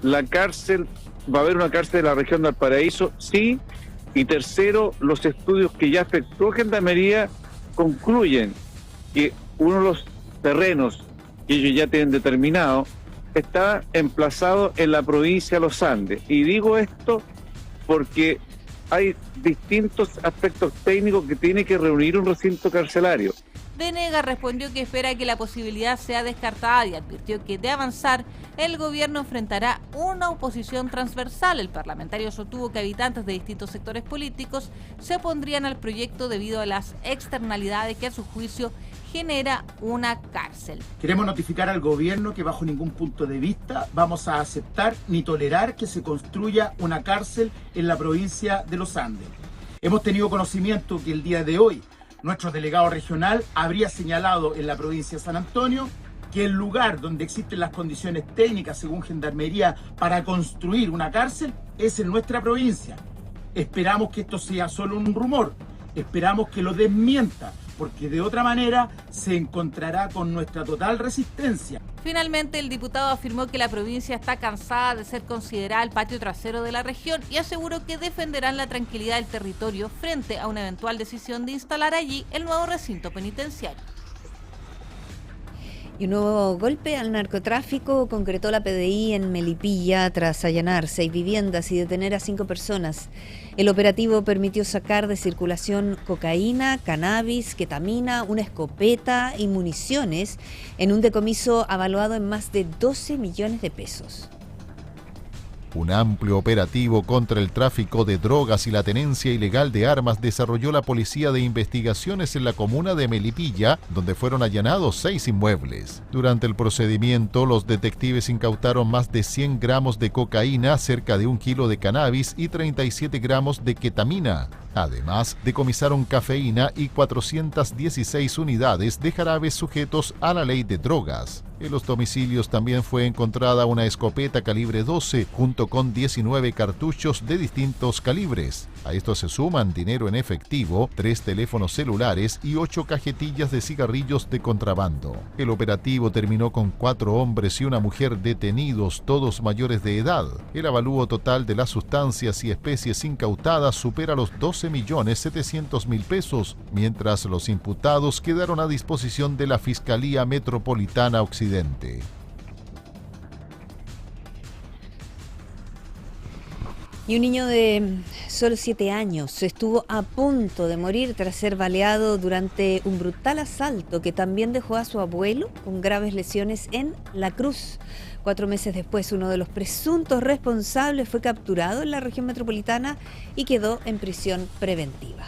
La cárcel, va a haber una cárcel de la región de Valparaíso, sí. Y tercero, los estudios que ya efectuó Gendarmería concluyen que uno de los terrenos que ellos ya tienen determinado está emplazado en la provincia de Los Andes. Y digo esto porque hay distintos aspectos técnicos que tiene que reunir un recinto carcelario. Venegas respondió que espera que la posibilidad sea descartada y advirtió que de avanzar, el gobierno enfrentará una oposición transversal. El parlamentario sostuvo que habitantes de distintos sectores políticos se opondrían al proyecto debido a las externalidades que a su juicio genera una cárcel. Queremos notificar al gobierno que bajo ningún punto de vista vamos a aceptar ni tolerar que se construya una cárcel en la provincia de Los Andes. Hemos tenido conocimiento que el día de hoy nuestro delegado regional habría señalado en la provincia de San Antonio que el lugar donde existen las condiciones técnicas según Gendarmería para construir una cárcel es en nuestra provincia. Esperamos que esto sea solo un rumor, esperamos que lo desmienta, porque de otra manera se encontrará con nuestra total resistencia. Finalmente, el diputado afirmó que la provincia está cansada de ser considerada el patio trasero de la región y aseguró que defenderán la tranquilidad del territorio frente a una eventual decisión de instalar allí el nuevo recinto penitenciario. Y un nuevo golpe al narcotráfico concretó la PDI en Melipilla tras allanar 6 viviendas y detener a 5 personas. El operativo permitió sacar de circulación cocaína, cannabis, ketamina, una escopeta y municiones en un decomiso avaluado en más de 12 millones de pesos. Un amplio operativo contra el tráfico de drogas y la tenencia ilegal de armas desarrolló la Policía de Investigaciones en la comuna de Melipilla, donde fueron allanados 6 inmuebles. Durante el procedimiento, los detectives incautaron más de 100 gramos de cocaína, cerca de 1 kilo de cannabis y 37 gramos de ketamina. Además, decomisaron cafeína y 416 unidades de jarabes sujetos a la ley de drogas. En los domicilios también fue encontrada una escopeta calibre 12 junto con 19 cartuchos de distintos calibres. A esto se suman dinero en efectivo, 3 teléfonos celulares y 8 cajetillas de cigarrillos de contrabando. El operativo terminó con 4 hombres y una mujer detenidos, todos mayores de edad. El avalúo total de las sustancias y especies incautadas supera los 12.700.000 pesos, mientras los imputados quedaron a disposición de la Fiscalía Metropolitana Occidente. Y un niño de solo 7 años estuvo a punto de morir tras ser baleado durante un brutal asalto que también dejó a su abuelo con graves lesiones en La Cruz. 4 meses después, uno de los presuntos responsables fue capturado en la región metropolitana y quedó en prisión preventiva.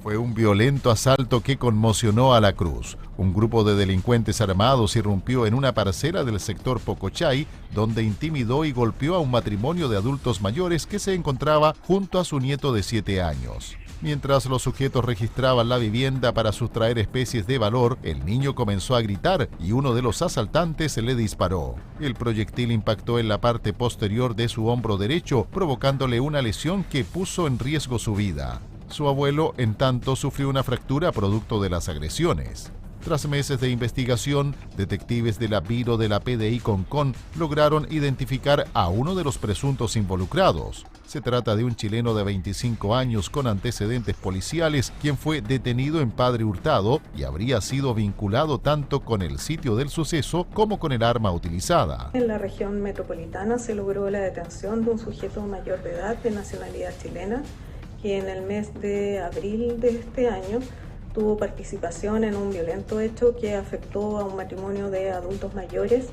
Fue un violento asalto que conmocionó a La Cruz. Un grupo de delincuentes armados irrumpió en una parcela del sector Pocochay, donde intimidó y golpeó a un matrimonio de adultos mayores que se encontraba junto a su nieto de 7 años. Mientras los sujetos registraban la vivienda para sustraer especies de valor, el niño comenzó a gritar y uno de los asaltantes le disparó. El proyectil impactó en la parte posterior de su hombro derecho, provocándole una lesión que puso en riesgo su vida. Su abuelo, en tanto, sufrió una fractura producto de las agresiones. Tras meses de investigación, detectives de la Biro de la PDI Concón lograron identificar a uno de los presuntos involucrados. Se trata de un chileno de 25 años con antecedentes policiales, quien fue detenido en Padre Hurtado y habría sido vinculado tanto con el sitio del suceso como con el arma utilizada. En la región metropolitana se logró la detención de un sujeto mayor de edad de nacionalidad chilena, que en el mes de abril de este año tuvo participación en un violento hecho que afectó a un matrimonio de adultos mayores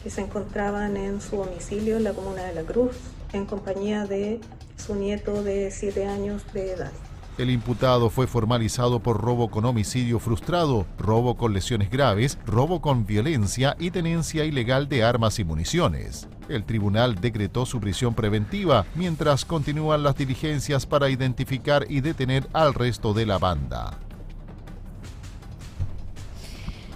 que se encontraban en su domicilio en la comuna de La Cruz, en compañía de su nieto de 7 años de edad. El imputado fue formalizado por robo con homicidio frustrado, robo con lesiones graves, robo con violencia y tenencia ilegal de armas y municiones. El tribunal decretó su prisión preventiva, mientras continúan las diligencias para identificar y detener al resto de la banda.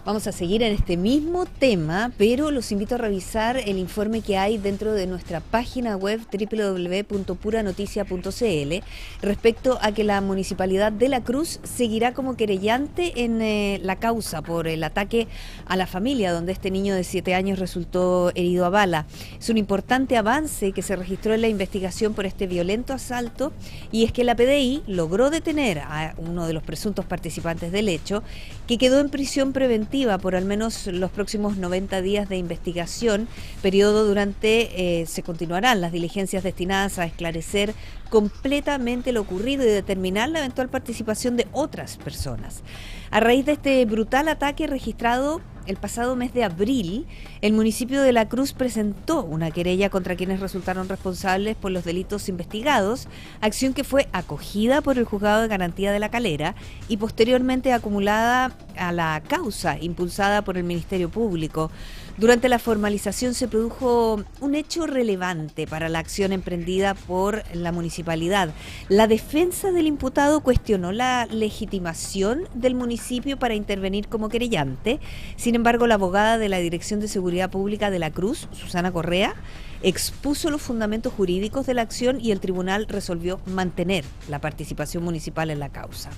Vamos a seguir en este mismo tema, pero los invito a revisar el informe que hay dentro de nuestra página web www.puranoticia.cl respecto a que la Municipalidad de La Cruz seguirá como querellante en la causa por el ataque a la familia, donde este niño de 7 años resultó herido a bala. Es un importante avance que se registró en la investigación por este violento asalto, y es que la PDI logró detener a uno de los presuntos participantes del hecho, que quedó en prisión preventiva por al menos los próximos 90 días de investigación, periodo durante se continuarán las diligencias destinadas a esclarecer completamente lo ocurrido y determinar la eventual participación de otras personas. A raíz de este brutal ataque registrado el pasado mes de abril, el municipio de La Cruz presentó una querella contra quienes resultaron responsables por los delitos investigados, acción que fue acogida por el Juzgado de Garantía de La Calera y posteriormente acumulada a la causa impulsada por el Ministerio Público. Durante la formalización se produjo un hecho relevante para la acción emprendida por la municipalidad. La defensa del imputado cuestionó la legitimación del municipio para intervenir como querellante. Sin embargo, la abogada de la Dirección de Seguridad Pública de La Cruz, Susana Correa, expuso los fundamentos jurídicos de la acción y el tribunal resolvió mantener la participación municipal en la causa.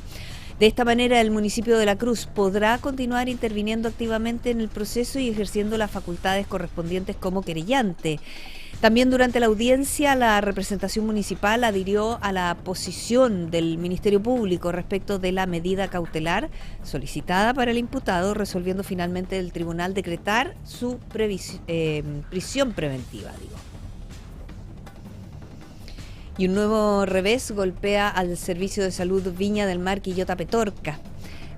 De esta manera, el municipio de La Cruz podrá continuar interviniendo activamente en el proceso y ejerciendo las facultades correspondientes como querellante. También durante la audiencia, la representación municipal adhirió a la posición del Ministerio Público respecto de la medida cautelar solicitada para el imputado, resolviendo finalmente el tribunal decretar su prisión preventiva. Y un nuevo revés golpea al Servicio de Salud Viña del Mar Quillota Petorca.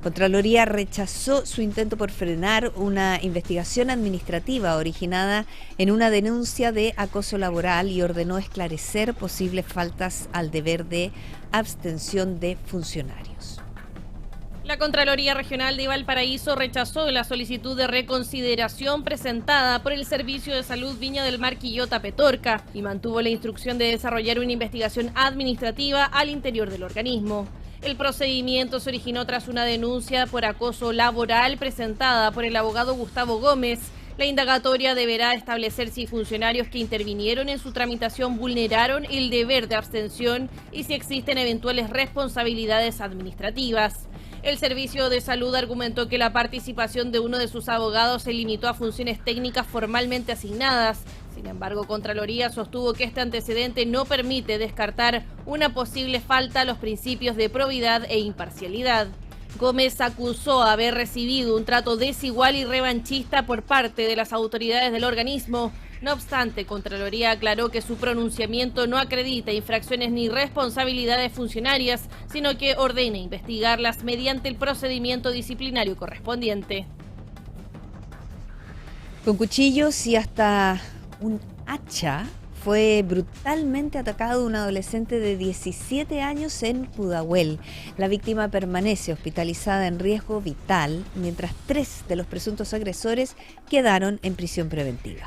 Contraloría rechazó su intento por frenar una investigación administrativa originada en una denuncia de acoso laboral y ordenó esclarecer posibles faltas al deber de abstención de funcionarios. La Contraloría Regional de Valparaíso rechazó la solicitud de reconsideración presentada por el Servicio de Salud Viña del Mar Quillota Petorca y mantuvo la instrucción de desarrollar una investigación administrativa al interior del organismo. El procedimiento se originó tras una denuncia por acoso laboral presentada por el abogado Gustavo Gómez. La indagatoria deberá establecer si funcionarios que intervinieron en su tramitación vulneraron el deber de abstención y si existen eventuales responsabilidades administrativas. El Servicio de Salud argumentó que la participación de uno de sus abogados se limitó a funciones técnicas formalmente asignadas. Sin embargo, Contraloría sostuvo que este antecedente no permite descartar una posible falta a los principios de probidad e imparcialidad. Gómez acusó haber recibido un trato desigual y revanchista por parte de las autoridades del organismo. No obstante, Contraloría aclaró que su pronunciamiento no acredita infracciones ni responsabilidades funcionarias, sino que ordena investigarlas mediante el procedimiento disciplinario correspondiente. Con cuchillos y hasta un hacha fue brutalmente atacado un adolescente de 17 años en Pudahuel. La víctima permanece hospitalizada en riesgo vital, mientras 3 de los presuntos agresores quedaron en prisión preventiva.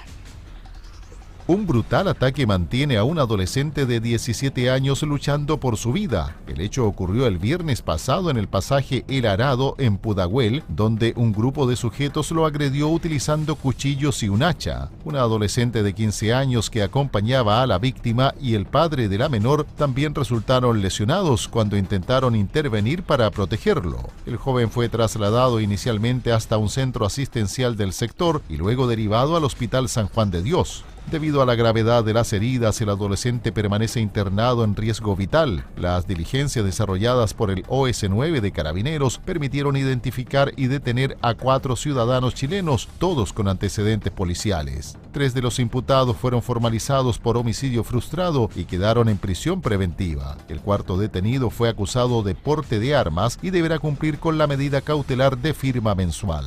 Un brutal ataque mantiene a un adolescente de 17 años luchando por su vida. El hecho ocurrió el viernes pasado en el pasaje El Arado, en Pudahuel, donde un grupo de sujetos lo agredió utilizando cuchillos y un hacha. Una adolescente de 15 años que acompañaba a la víctima y el padre de la menor también resultaron lesionados cuando intentaron intervenir para protegerlo. El joven fue trasladado inicialmente hasta un centro asistencial del sector y luego derivado al Hospital San Juan de Dios. Debido a la gravedad de las heridas, el adolescente permanece internado en riesgo vital. Las diligencias desarrolladas por el OS9 de Carabineros permitieron identificar y detener a 4 ciudadanos chilenos, todos con antecedentes policiales. 3 de los imputados fueron formalizados por homicidio frustrado y quedaron en prisión preventiva. El 4º detenido fue acusado de porte de armas y deberá cumplir con la medida cautelar de firma mensual.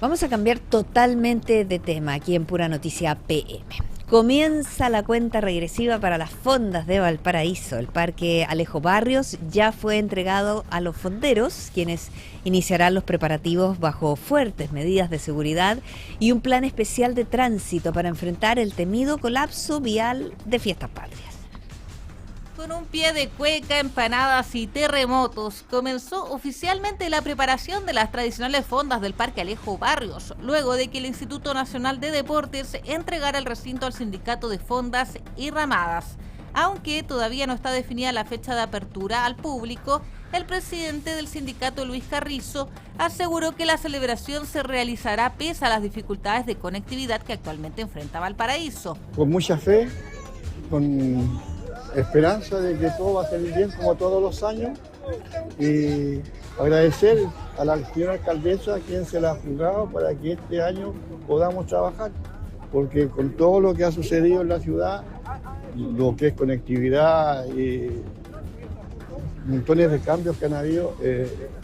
Vamos a cambiar totalmente de tema aquí en Pura Noticia PM. Comienza la cuenta regresiva para las fondas de Valparaíso. El Parque Alejo Barrios ya fue entregado a los fonderos, quienes iniciarán los preparativos bajo fuertes medidas de seguridad y un plan especial de tránsito para enfrentar el temido colapso vial de Fiestas Patrias. Con un pie de cueca, empanadas y terremotos, comenzó oficialmente la preparación de las tradicionales fondas del Parque Alejo Barrios, luego de que el Instituto Nacional de Deportes entregara el recinto al Sindicato de Fondas y Ramadas. Aunque todavía no está definida la fecha de apertura al público, el presidente del sindicato, Luis Carrizo, aseguró que la celebración se realizará pese a las dificultades de conectividad que actualmente enfrenta Valparaíso. Con mucha fe, con esperanza de que todo va a salir bien como todos los años, y agradecer a la señora alcaldesa, quien se la ha jugado para que este año podamos trabajar, porque con todo lo que ha sucedido en la ciudad, lo que es conectividad y montones de cambios que han habido,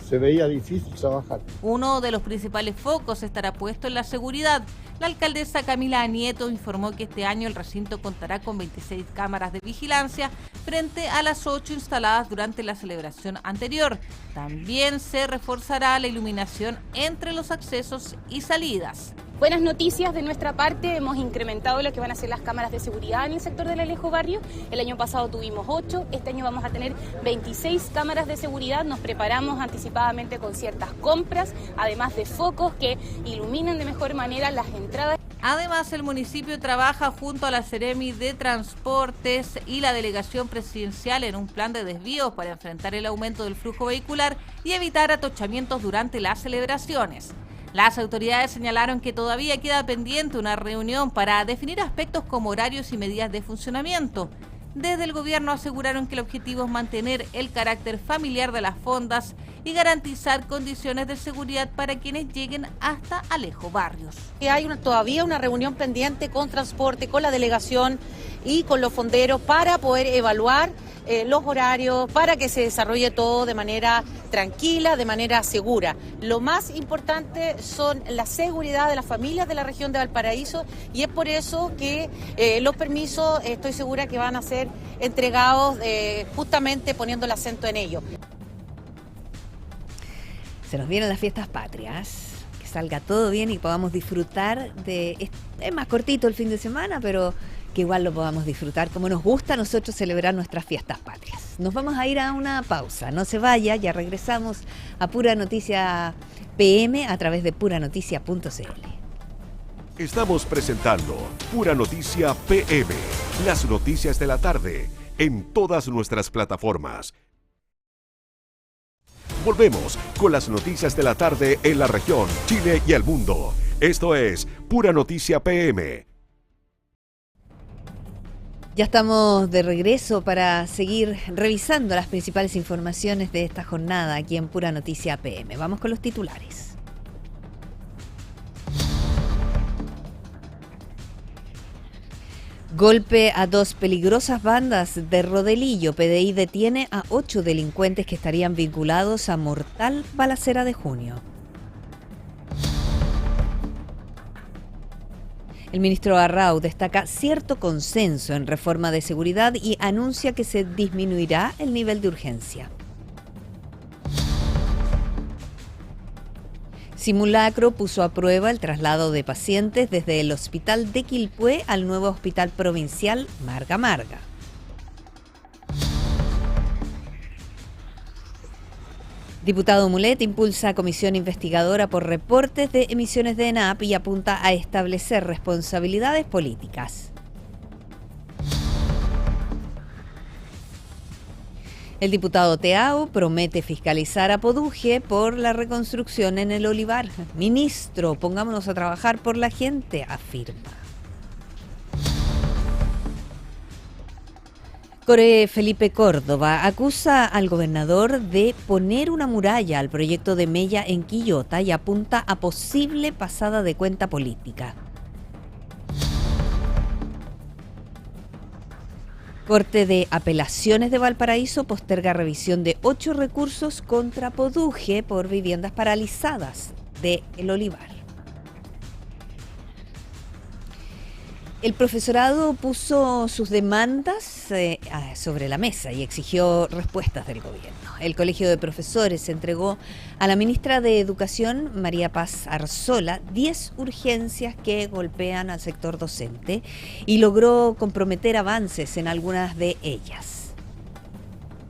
se veía difícil trabajar. Uno de los principales focos estará puesto en la seguridad. La alcaldesa Camila Nieto informó que este año el recinto contará con 26 cámaras de vigilancia frente a las 8 instaladas durante la celebración anterior. También se reforzará la iluminación entre los accesos y salidas. Buenas noticias de nuestra parte, hemos incrementado lo que van a ser las cámaras de seguridad en el sector del Alejo Barrio. El año pasado tuvimos 8, este año vamos a tener 26 cámaras de seguridad. Nos preparamos anticipadamente con ciertas compras, además de focos que iluminan de mejor manera las entradas. Además, el municipio trabaja junto a la Seremi de Transportes y la Delegación Presidencial en un plan de desvíos para enfrentar el aumento del flujo vehicular y evitar atochamientos durante las celebraciones. Las autoridades señalaron que todavía queda pendiente una reunión para definir aspectos como horarios y medidas de funcionamiento. Desde el gobierno aseguraron que el objetivo es mantener el carácter familiar de las fondas y garantizar condiciones de seguridad para quienes lleguen hasta Alejo Barrios. Hay todavía una reunión pendiente con transporte, con la delegación y con los fonderos para poder evaluar los horarios, para que se desarrolle todo de manera tranquila, de manera segura. Lo más importante son la seguridad de las familias de la región de Valparaíso y es por eso que los permisos estoy segura que van a ser entregados justamente poniendo el acento en ello. Se nos vienen las fiestas patrias, que salga todo bien y podamos disfrutar de... Es más cortito el fin de semana, pero que igual lo podamos disfrutar como nos gusta a nosotros celebrar nuestras fiestas patrias. Nos vamos a ir a una pausa, no se vaya, ya regresamos a Pura Noticia PM a través de puranoticia.cl. Estamos presentando Pura Noticia PM, las noticias de la tarde, en todas nuestras plataformas. Volvemos con las noticias de la tarde en la región, Chile y el mundo. Esto es Pura Noticia PM. Ya estamos de regreso para seguir revisando las principales informaciones de esta jornada aquí en Pura Noticia PM. Vamos con los titulares. Golpe a 2 peligrosas bandas de Rodelillo. PDI detiene a 8 delincuentes que estarían vinculados a mortal balacera de junio. El ministro Arrau destaca cierto consenso en reforma de seguridad y anuncia que se disminuirá el nivel de urgencia. Simulacro puso a prueba el traslado de pacientes desde el hospital de Quilpué al nuevo hospital provincial Marga Marga. Diputado Mulet impulsa comisión investigadora por reportes de emisiones de ENAP y apunta a establecer responsabilidades políticas. El diputado Teao promete fiscalizar a Poduje por la reconstrucción en el Olivar. Ministro, pongámonos a trabajar por la gente, afirma. Core Felipe Córdoba acusa al gobernador de poner una muralla al proyecto de Mella en Quillota y apunta a posible pasada de cuenta política. Corte de Apelaciones de Valparaíso posterga revisión de 8 recursos contra Poduje por viviendas paralizadas de El Olivar. El profesorado puso sus demandas sobre la mesa y exigió respuestas del gobierno. El Colegio de Profesores entregó a la ministra de Educación, María Paz Arzola, 10 urgencias que golpean al sector docente y logró comprometer avances en algunas de ellas.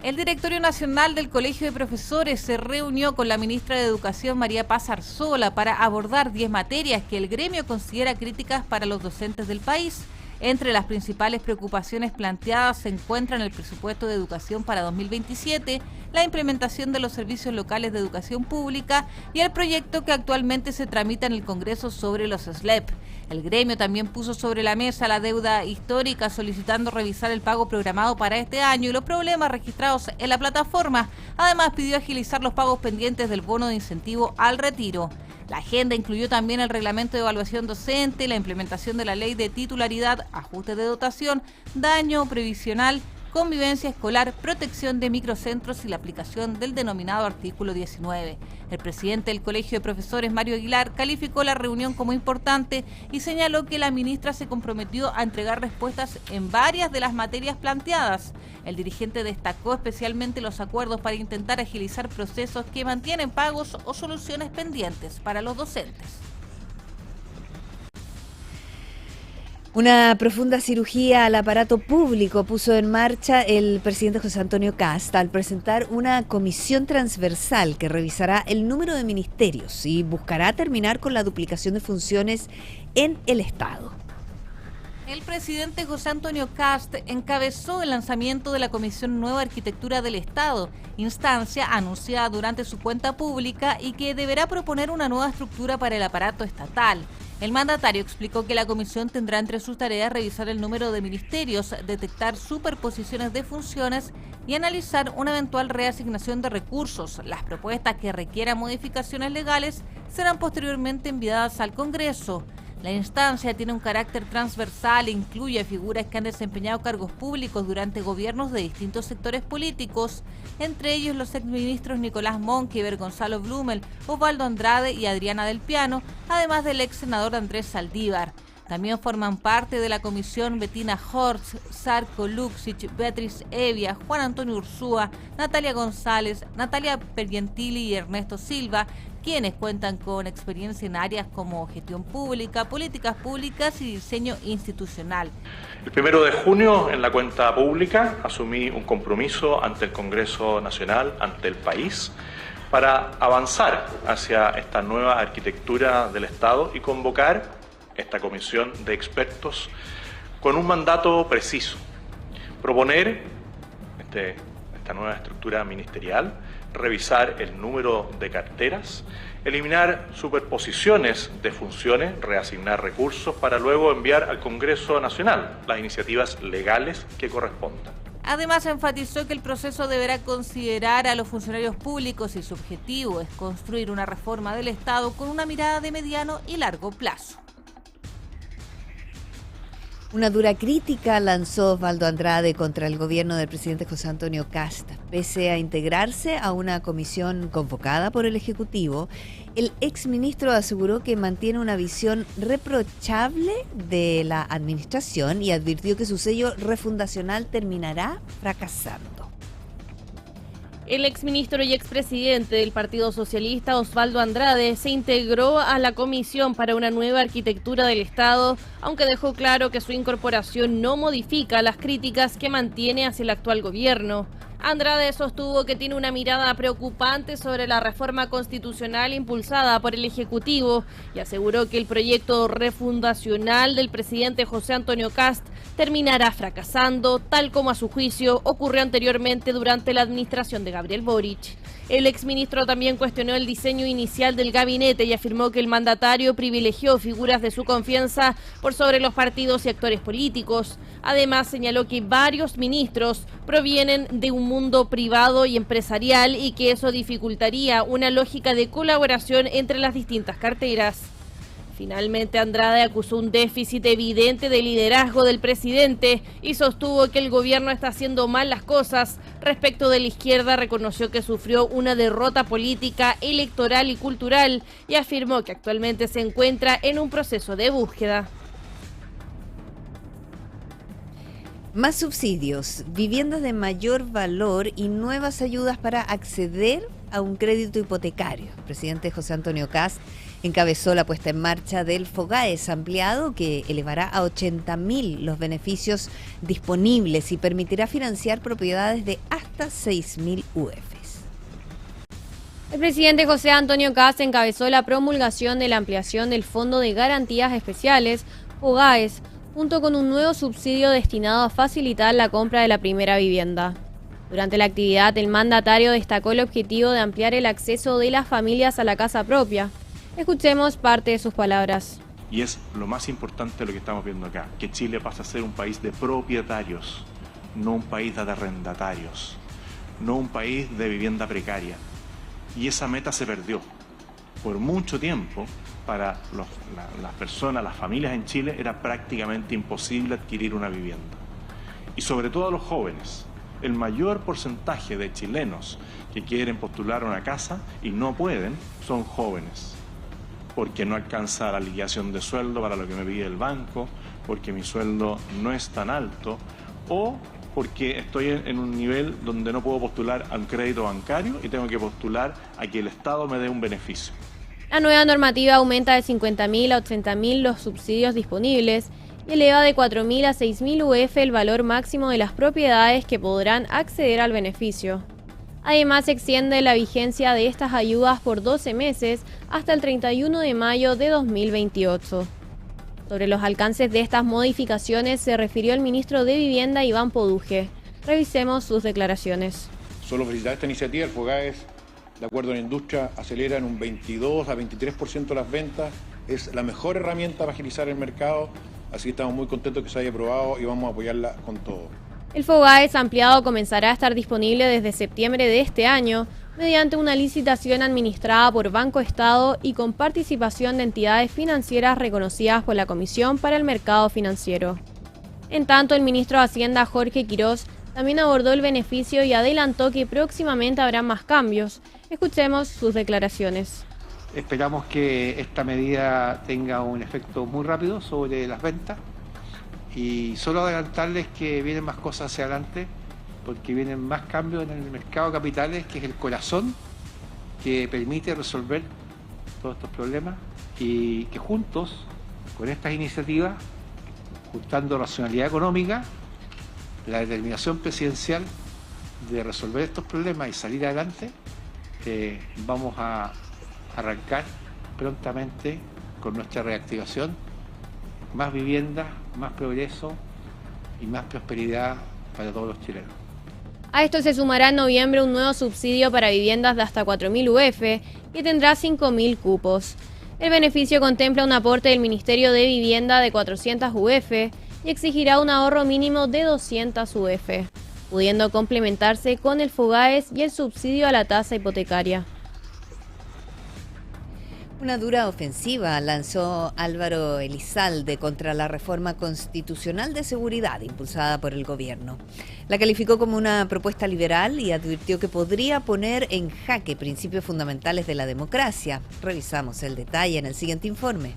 El Directorio Nacional del Colegio de Profesores se reunió con la ministra de Educación, María Paz Arzola, para abordar 10 materias que el gremio considera críticas para los docentes del país. Entre las principales preocupaciones planteadas se encuentran el presupuesto de educación para 2027, la implementación de los servicios locales de educación pública y el proyecto que actualmente se tramita en el Congreso sobre los SLEP. El gremio también puso sobre la mesa la deuda histórica, solicitando revisar el pago programado para este año y los problemas registrados en la plataforma. Además, pidió agilizar los pagos pendientes del bono de incentivo al retiro. La agenda incluyó también el reglamento de evaluación docente, la implementación de la ley de titularidad, ajuste de dotación, daño previsional, convivencia escolar, protección de microcentros y la aplicación del denominado artículo 19. El presidente del Colegio de Profesores, Mario Aguilar, calificó la reunión como importante y señaló que la ministra se comprometió a entregar respuestas en varias de las materias planteadas. El dirigente destacó especialmente los acuerdos para intentar agilizar procesos que mantienen pagos o soluciones pendientes para los docentes. Una profunda cirugía al aparato público puso en marcha el presidente José Antonio Kast al presentar una comisión transversal que revisará el número de ministerios y buscará terminar con la duplicación de funciones en el Estado. El presidente José Antonio Kast encabezó el lanzamiento de la Comisión Nueva Arquitectura del Estado, instancia anunciada durante su cuenta pública y que deberá proponer una nueva estructura para el aparato estatal. El mandatario explicó que la comisión tendrá entre sus tareas revisar el número de ministerios, detectar superposiciones de funciones y analizar una eventual reasignación de recursos. Las propuestas que requieran modificaciones legales serán posteriormente enviadas al Congreso. La instancia tiene un carácter transversal e incluye figuras que han desempeñado cargos públicos durante gobiernos de distintos sectores políticos, entre ellos los exministros Nicolás Monkever, Gonzalo Blumel, Osvaldo Andrade y Adriana del Piano, además del ex senador Andrés Saldívar. También forman parte de la comisión Bettina Horst, Sarko Luksic, Beatriz Evia, Juan Antonio Ursúa, Natalia González, Natalia Pergentili y Ernesto Silva, quienes cuentan con experiencia en áreas como gestión pública, políticas públicas y diseño institucional. El 1 de junio, en la cuenta pública, asumí un compromiso ante el Congreso Nacional, ante el país, para avanzar hacia esta nueva arquitectura del Estado y convocar esta comisión de expertos con un mandato preciso: proponer esta nueva estructura ministerial, revisar el número de carteras, eliminar superposiciones de funciones, reasignar recursos para luego enviar al Congreso Nacional las iniciativas legales que correspondan. Además, enfatizó que el proceso deberá considerar a los funcionarios públicos y su objetivo es construir una reforma del Estado con una mirada de mediano y largo plazo. Una dura crítica lanzó Osvaldo Andrade contra el gobierno del presidente José Antonio Kast. Pese a integrarse a una comisión convocada por el Ejecutivo, el exministro aseguró que mantiene una visión reprochable de la administración y advirtió que su sello refundacional terminará fracasando. El exministro y expresidente del Partido Socialista, Osvaldo Andrade, se integró a la Comisión para una Nueva Arquitectura del Estado, aunque dejó claro que su incorporación no modifica las críticas que mantiene hacia el actual gobierno. Andrade sostuvo que tiene una mirada preocupante sobre la reforma constitucional impulsada por el Ejecutivo y aseguró que el proyecto refundacional del presidente José Antonio Kast terminará fracasando, tal como a su juicio ocurrió anteriormente durante la administración de Gabriel Boric. El exministro también cuestionó el diseño inicial del gabinete y afirmó que el mandatario privilegió figuras de su confianza por sobre los partidos y actores políticos. Además, señaló que varios ministros provienen de un mundo privado y empresarial y que eso dificultaría una lógica de colaboración entre las distintas carteras. Finalmente, Andrade acusó un déficit evidente de liderazgo del presidente y sostuvo que el gobierno está haciendo mal las cosas. Respecto de la izquierda, reconoció que sufrió una derrota política, electoral y cultural y afirmó que actualmente se encuentra en un proceso de búsqueda. Más subsidios, viviendas de mayor valor y nuevas ayudas para acceder a un crédito hipotecario. El presidente José Antonio Kast encabezó la puesta en marcha del FOGAES ampliado, que elevará a 80.000 los beneficios disponibles y permitirá financiar propiedades de hasta 6.000 UFs. El presidente José Antonio Kast encabezó la promulgación de la ampliación del Fondo de Garantías Especiales, FOGAES, junto con un nuevo subsidio destinado a facilitar la compra de la primera vivienda. Durante la actividad, el mandatario destacó el objetivo de ampliar el acceso de las familias a la casa propia. Escuchemos parte de sus palabras. Y es lo más importante lo que estamos viendo acá, que Chile pasa a ser un país de propietarios, no un país de arrendatarios, no un país de vivienda precaria. Y esa meta se perdió. Por mucho tiempo, para las personas, las familias en Chile, era prácticamente imposible adquirir una vivienda. Y sobre todo a los jóvenes. El mayor porcentaje de chilenos que quieren postular una casa y no pueden son jóvenes, porque no alcanza la liquidación de sueldo para lo que me pide el banco, porque mi sueldo no es tan alto o porque estoy en un nivel donde no puedo postular a un crédito bancario y tengo que postular a que el Estado me dé un beneficio. La nueva normativa aumenta de 50.000 a 80.000 los subsidios disponibles y eleva de 4.000 a 6.000 UF el valor máximo de las propiedades que podrán acceder al beneficio. Además, se extiende la vigencia de estas ayudas por 12 meses hasta el 31 de mayo de 2028. Sobre los alcances de estas modificaciones se refirió el ministro de Vivienda, Iván Poduje. Revisemos sus declaraciones. Solo felicitar esta iniciativa. El FOGAES, de acuerdo a la industria, acelera en un 22 a 23% las ventas. Es la mejor herramienta para agilizar el mercado, así que estamos muy contentos que se haya aprobado y vamos a apoyarla con todo. El FOGAES ampliado comenzará a estar disponible desde septiembre de este año mediante una licitación administrada por Banco Estado y con participación de entidades financieras reconocidas por la Comisión para el Mercado Financiero. En tanto, el ministro de Hacienda, Jorge Quirós, también abordó el beneficio y adelantó que próximamente habrá más cambios. Escuchemos sus declaraciones. Esperamos que esta medida tenga un efecto muy rápido sobre las ventas y solo adelantarles que vienen más cosas hacia adelante porque vienen más cambios en el mercado de capitales, que es el corazón que permite resolver todos estos problemas, y que juntos con estas iniciativas, juntando racionalidad económica, la determinación presidencial de resolver estos problemas y salir adelante, vamos a arrancar prontamente con nuestra reactivación, más vivienda, más progreso y más prosperidad para todos los chilenos. A esto se sumará en noviembre un nuevo subsidio para viviendas de hasta 4.000 UF, que tendrá 5.000 cupos. El beneficio contempla un aporte del Ministerio de Vivienda de 400 UF y exigirá un ahorro mínimo de 200 UF, pudiendo complementarse con el FOGAES y el subsidio a la tasa hipotecaria. Una dura ofensiva lanzó Álvaro Elizalde contra la reforma constitucional de seguridad impulsada por el gobierno. La calificó como una propuesta liberal y advirtió que podría poner en jaque principios fundamentales de la democracia. Revisamos el detalle en el siguiente informe.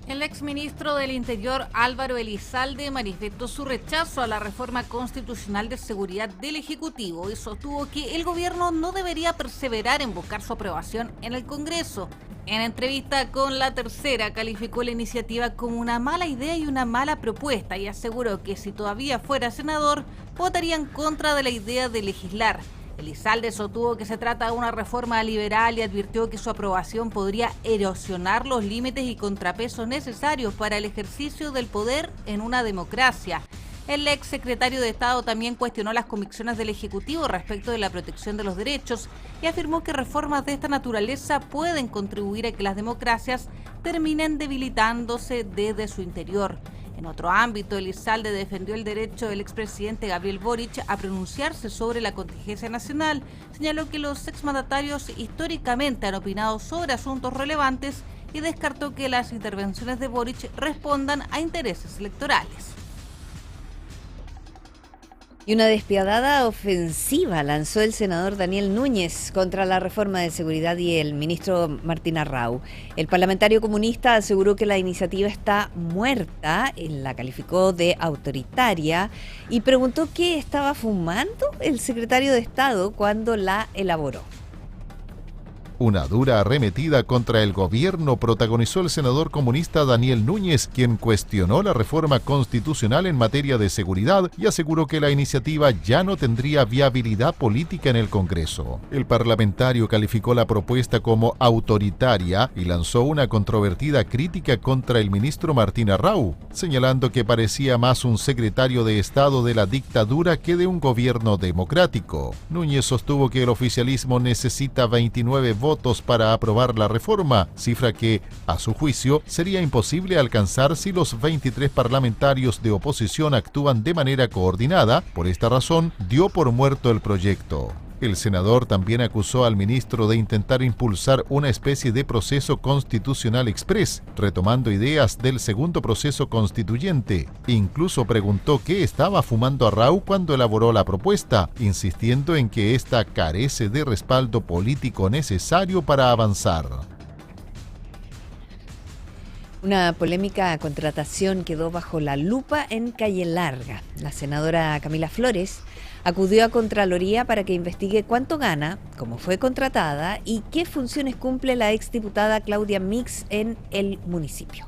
El exministro del Interior, Álvaro Elizalde, manifestó su rechazo a la reforma constitucional de seguridad del Ejecutivo y sostuvo que el gobierno no debería perseverar en buscar su aprobación en el Congreso. En entrevista con La Tercera, calificó la iniciativa como una mala idea y una mala propuesta y aseguró que si todavía fuera senador, votaría en contra de la idea de legislar. Elizalde sostuvo que se trata de una reforma liberal y advirtió que su aprobación podría erosionar los límites y contrapesos necesarios para el ejercicio del poder en una democracia. El ex secretario de Estado también cuestionó las convicciones del Ejecutivo respecto de la protección de los derechos y afirmó que reformas de esta naturaleza pueden contribuir a que las democracias terminen debilitándose desde su interior. En otro ámbito, Elizalde defendió el derecho del expresidente Gabriel Boric a pronunciarse sobre la contingencia nacional. Señaló que los exmandatarios históricamente han opinado sobre asuntos relevantes y descartó que las intervenciones de Boric respondan a intereses electorales. Y una despiadada ofensiva lanzó el senador Daniel Núñez contra la reforma de seguridad y el ministro Martín Arrau. El parlamentario comunista aseguró que la iniciativa está muerta, la calificó de autoritaria y preguntó qué estaba fumando el secretario de Estado cuando la elaboró. Una dura arremetida contra el gobierno protagonizó el senador comunista Daniel Núñez, quien cuestionó la reforma constitucional en materia de seguridad y aseguró que la iniciativa ya no tendría viabilidad política en el Congreso. El parlamentario calificó la propuesta como autoritaria y lanzó una controvertida crítica contra el ministro Martín Arrau, señalando que parecía más un secretario de Estado de la dictadura que de un gobierno democrático. Núñez sostuvo que el oficialismo necesita 29 votos para aprobar la reforma, cifra que, a su juicio, sería imposible alcanzar si los 23 parlamentarios de oposición actúan de manera coordinada. Por esta razón, dio por muerto el proyecto. El senador también acusó al ministro de intentar impulsar una especie de proceso constitucional exprés, retomando ideas del segundo proceso constituyente. Incluso preguntó qué estaba fumando Arrau cuando elaboró la propuesta, insistiendo en que ésta carece de respaldo político necesario para avanzar. Una polémica contratación quedó bajo la lupa en Calle Larga. La senadora Camila Flores acudió a Contraloría para que investigue cuánto gana, cómo fue contratada y qué funciones cumple la exdiputada Claudia Mix en el municipio.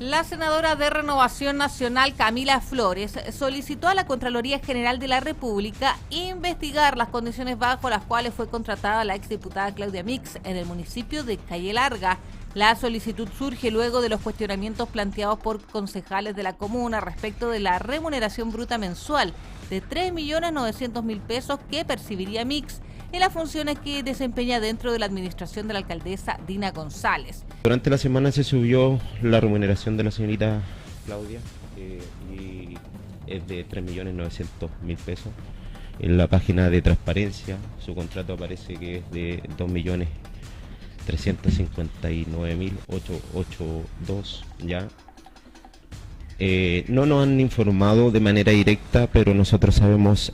La senadora de Renovación Nacional, Camila Flores, solicitó a la Contraloría General de la República investigar las condiciones bajo las cuales fue contratada la exdiputada Claudia Mix en el municipio de Calle Larga. La solicitud surge luego de los cuestionamientos planteados por concejales de la comuna respecto de la remuneración bruta mensual de 3.900.000 pesos que percibiría Mix en las funciones que desempeña dentro de la administración de la alcaldesa Dina González. Durante la semana se subió la remuneración de la señorita Claudia y es de 3.900.000 pesos. En la página de transparencia su contrato aparece que es de 2.359.882 ya. No nos han informado de manera directa, pero nosotros sabemos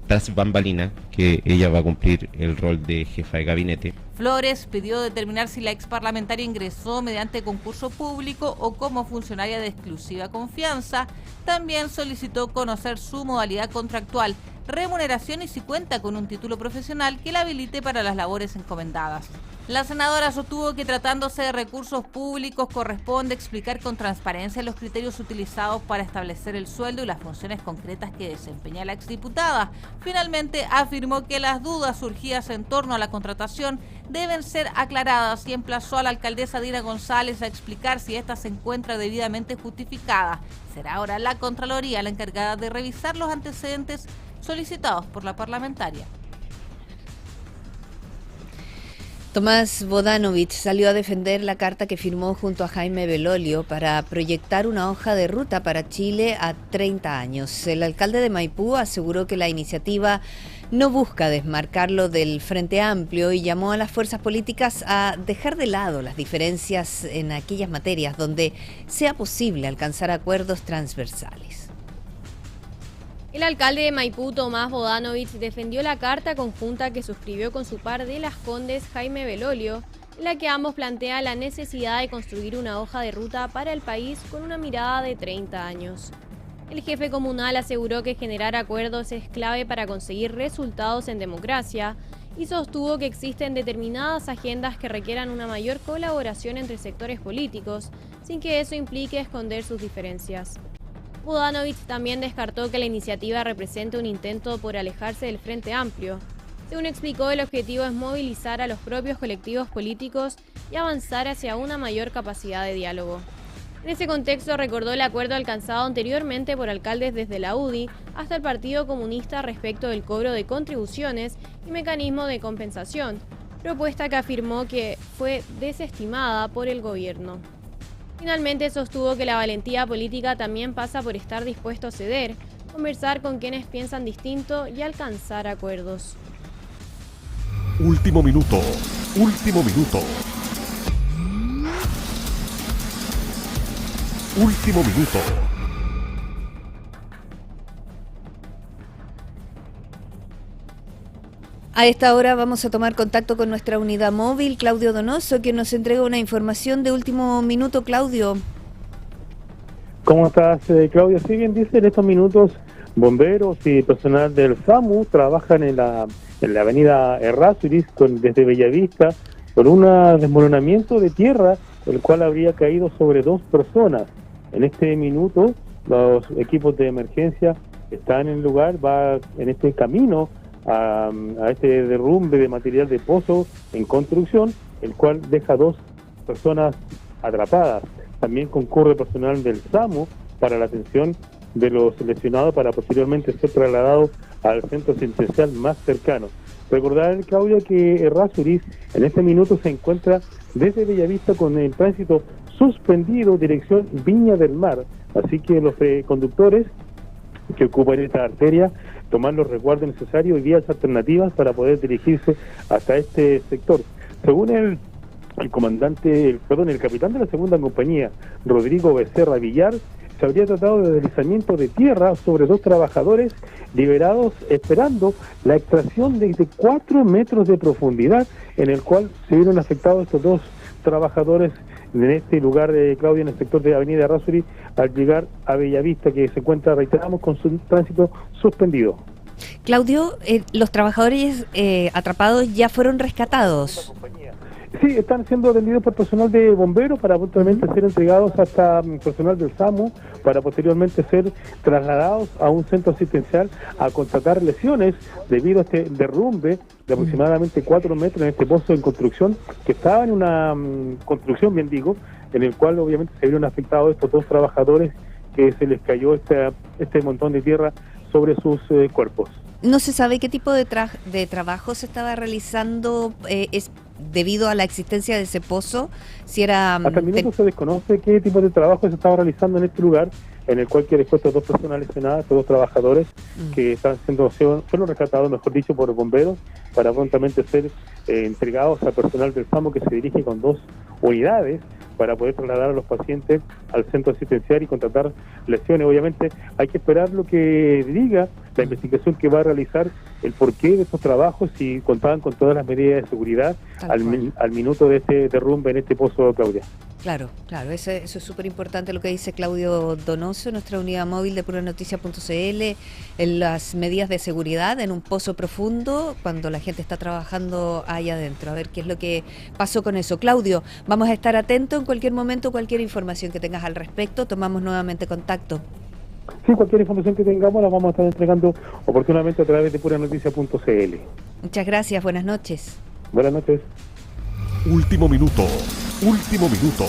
tras bambalina que ella va a cumplir el rol de jefa de gabinete. Flores pidió determinar si la ex parlamentaria ingresó mediante concurso público o como funcionaria de exclusiva confianza. También solicitó conocer su modalidad contractual, remuneración y si cuenta con un título profesional que la habilite para las labores encomendadas. La senadora sostuvo que tratándose de recursos públicos corresponde explicar con transparencia los criterios utilizados para establecer el sueldo y las funciones concretas que desempeña la exdiputada. Finalmente afirmó que las dudas surgidas en torno a la contratación deben ser aclaradas y emplazó a la alcaldesa Dina González a explicar si ésta se encuentra debidamente justificada. Será ahora la Contraloría la encargada de revisar los antecedentes solicitados por la parlamentaria. Tomás Bodanovich salió a defender la carta que firmó junto a Jaime Belolio para proyectar una hoja de ruta para Chile a 30 años. El alcalde de Maipú aseguró que la iniciativa no busca desmarcarlo del Frente Amplio y llamó a las fuerzas políticas a dejar de lado las diferencias en aquellas materias donde sea posible alcanzar acuerdos transversales. El alcalde de Maipú, Tomás Bodanovich, defendió la carta conjunta que suscribió con su par de Las Condes, Jaime Belolio, en la que ambos plantean la necesidad de construir una hoja de ruta para el país con una mirada de 30 años. El jefe comunal aseguró que generar acuerdos es clave para conseguir resultados en democracia y sostuvo que existen determinadas agendas que requieran una mayor colaboración entre sectores políticos, sin que eso implique esconder sus diferencias. Bodanovich también descartó que la iniciativa represente un intento por alejarse del Frente Amplio. Según explicó, el objetivo es movilizar a los propios colectivos políticos y avanzar hacia una mayor capacidad de diálogo. En ese contexto recordó el acuerdo alcanzado anteriormente por alcaldes desde la UDI hasta el Partido Comunista respecto del cobro de contribuciones y mecanismo de compensación, propuesta que afirmó que fue desestimada por el gobierno. Finalmente sostuvo que la valentía política también pasa por estar dispuesto a ceder, conversar con quienes piensan distinto y alcanzar acuerdos. Último minuto, último minuto. Último minuto. A esta hora vamos a tomar contacto con nuestra unidad móvil, Claudio Donoso, quien nos entrega una información de último minuto. Claudio. ¿Cómo estás, Claudia? Sí, bien dice, en estos minutos bomberos y personal del SAMU trabajan en la avenida Errázuriz desde Bellavista con un desmoronamiento de tierra, el cual habría caído sobre 2 personas. En este minuto los equipos de emergencia están en el lugar, va en este camino a este derrumbe de material de pozo en construcción, el cual deja 2 personas atrapadas. También concurre personal del SAMU para la atención de los lesionados para posteriormente ser trasladados al centro asistencial más cercano. Recordar, Claudia, que Errázuriz en este minuto se encuentra desde Bellavista con el tránsito suspendido dirección Viña del Mar, así que los conductores que ocupan esta arteria tomar los resguardos necesarios y vías alternativas para poder dirigirse hasta este sector. Según el capitán de la segunda compañía, Rodrigo Becerra Villar, se habría tratado de deslizamiento de tierra sobre 2 trabajadores liberados esperando la extracción desde 4 metros de profundidad, en el cual se vieron afectados estos 2 trabajadores en este lugar, Claudia, en el sector de Avenida Errázuriz, al llegar a Bellavista, que se encuentra, reiteramos, con su tránsito suspendido. Claudio, los trabajadores atrapados ya fueron rescatados. Sí, están siendo atendidos por personal de bomberos para posteriormente ser entregados hasta personal del SAMU para posteriormente ser trasladados a un centro asistencial a constatar lesiones debido a este derrumbe de aproximadamente 4 metros en este pozo en construcción, que estaba en una construcción, bien digo, en el cual obviamente se vieron afectados estos 2 trabajadores que se les cayó este montón de tierra sobre sus cuerpos. ¿No se sabe qué tipo de trabajo se estaba realizando es debido a la existencia de ese pozo? Si era hasta el minuto se desconoce qué tipo de trabajo se estaba realizando en este lugar, en el cual quiere estas 2 personas lesionadas, estos 2 trabajadores que fueron rescatados, mejor dicho, por bomberos para prontamente ser entregados al personal del SAMU, que se dirige con 2 unidades para poder trasladar a los pacientes al centro asistencial y contratar lesiones. Obviamente hay que esperar lo que diga la investigación que va a realizar, el porqué de estos trabajos, si contaban con todas las medidas de seguridad al minuto de este derrumbe en este pozo, Claudia. Claro, eso es súper importante lo que dice Claudio Donoso, nuestra unidad móvil de puranoticia.cl, en las medidas de seguridad en un pozo profundo cuando la gente está trabajando ahí adentro. A ver qué es lo que pasó con eso. Claudio, vamos a estar atentos en cualquier momento, cualquier información que tengas al respecto, tomamos nuevamente contacto. Sí, cualquier información que tengamos la vamos a estar entregando oportunamente a través de puranoticia.cl. Muchas gracias, buenas noches. Buenas noches. Último minuto. Último minuto.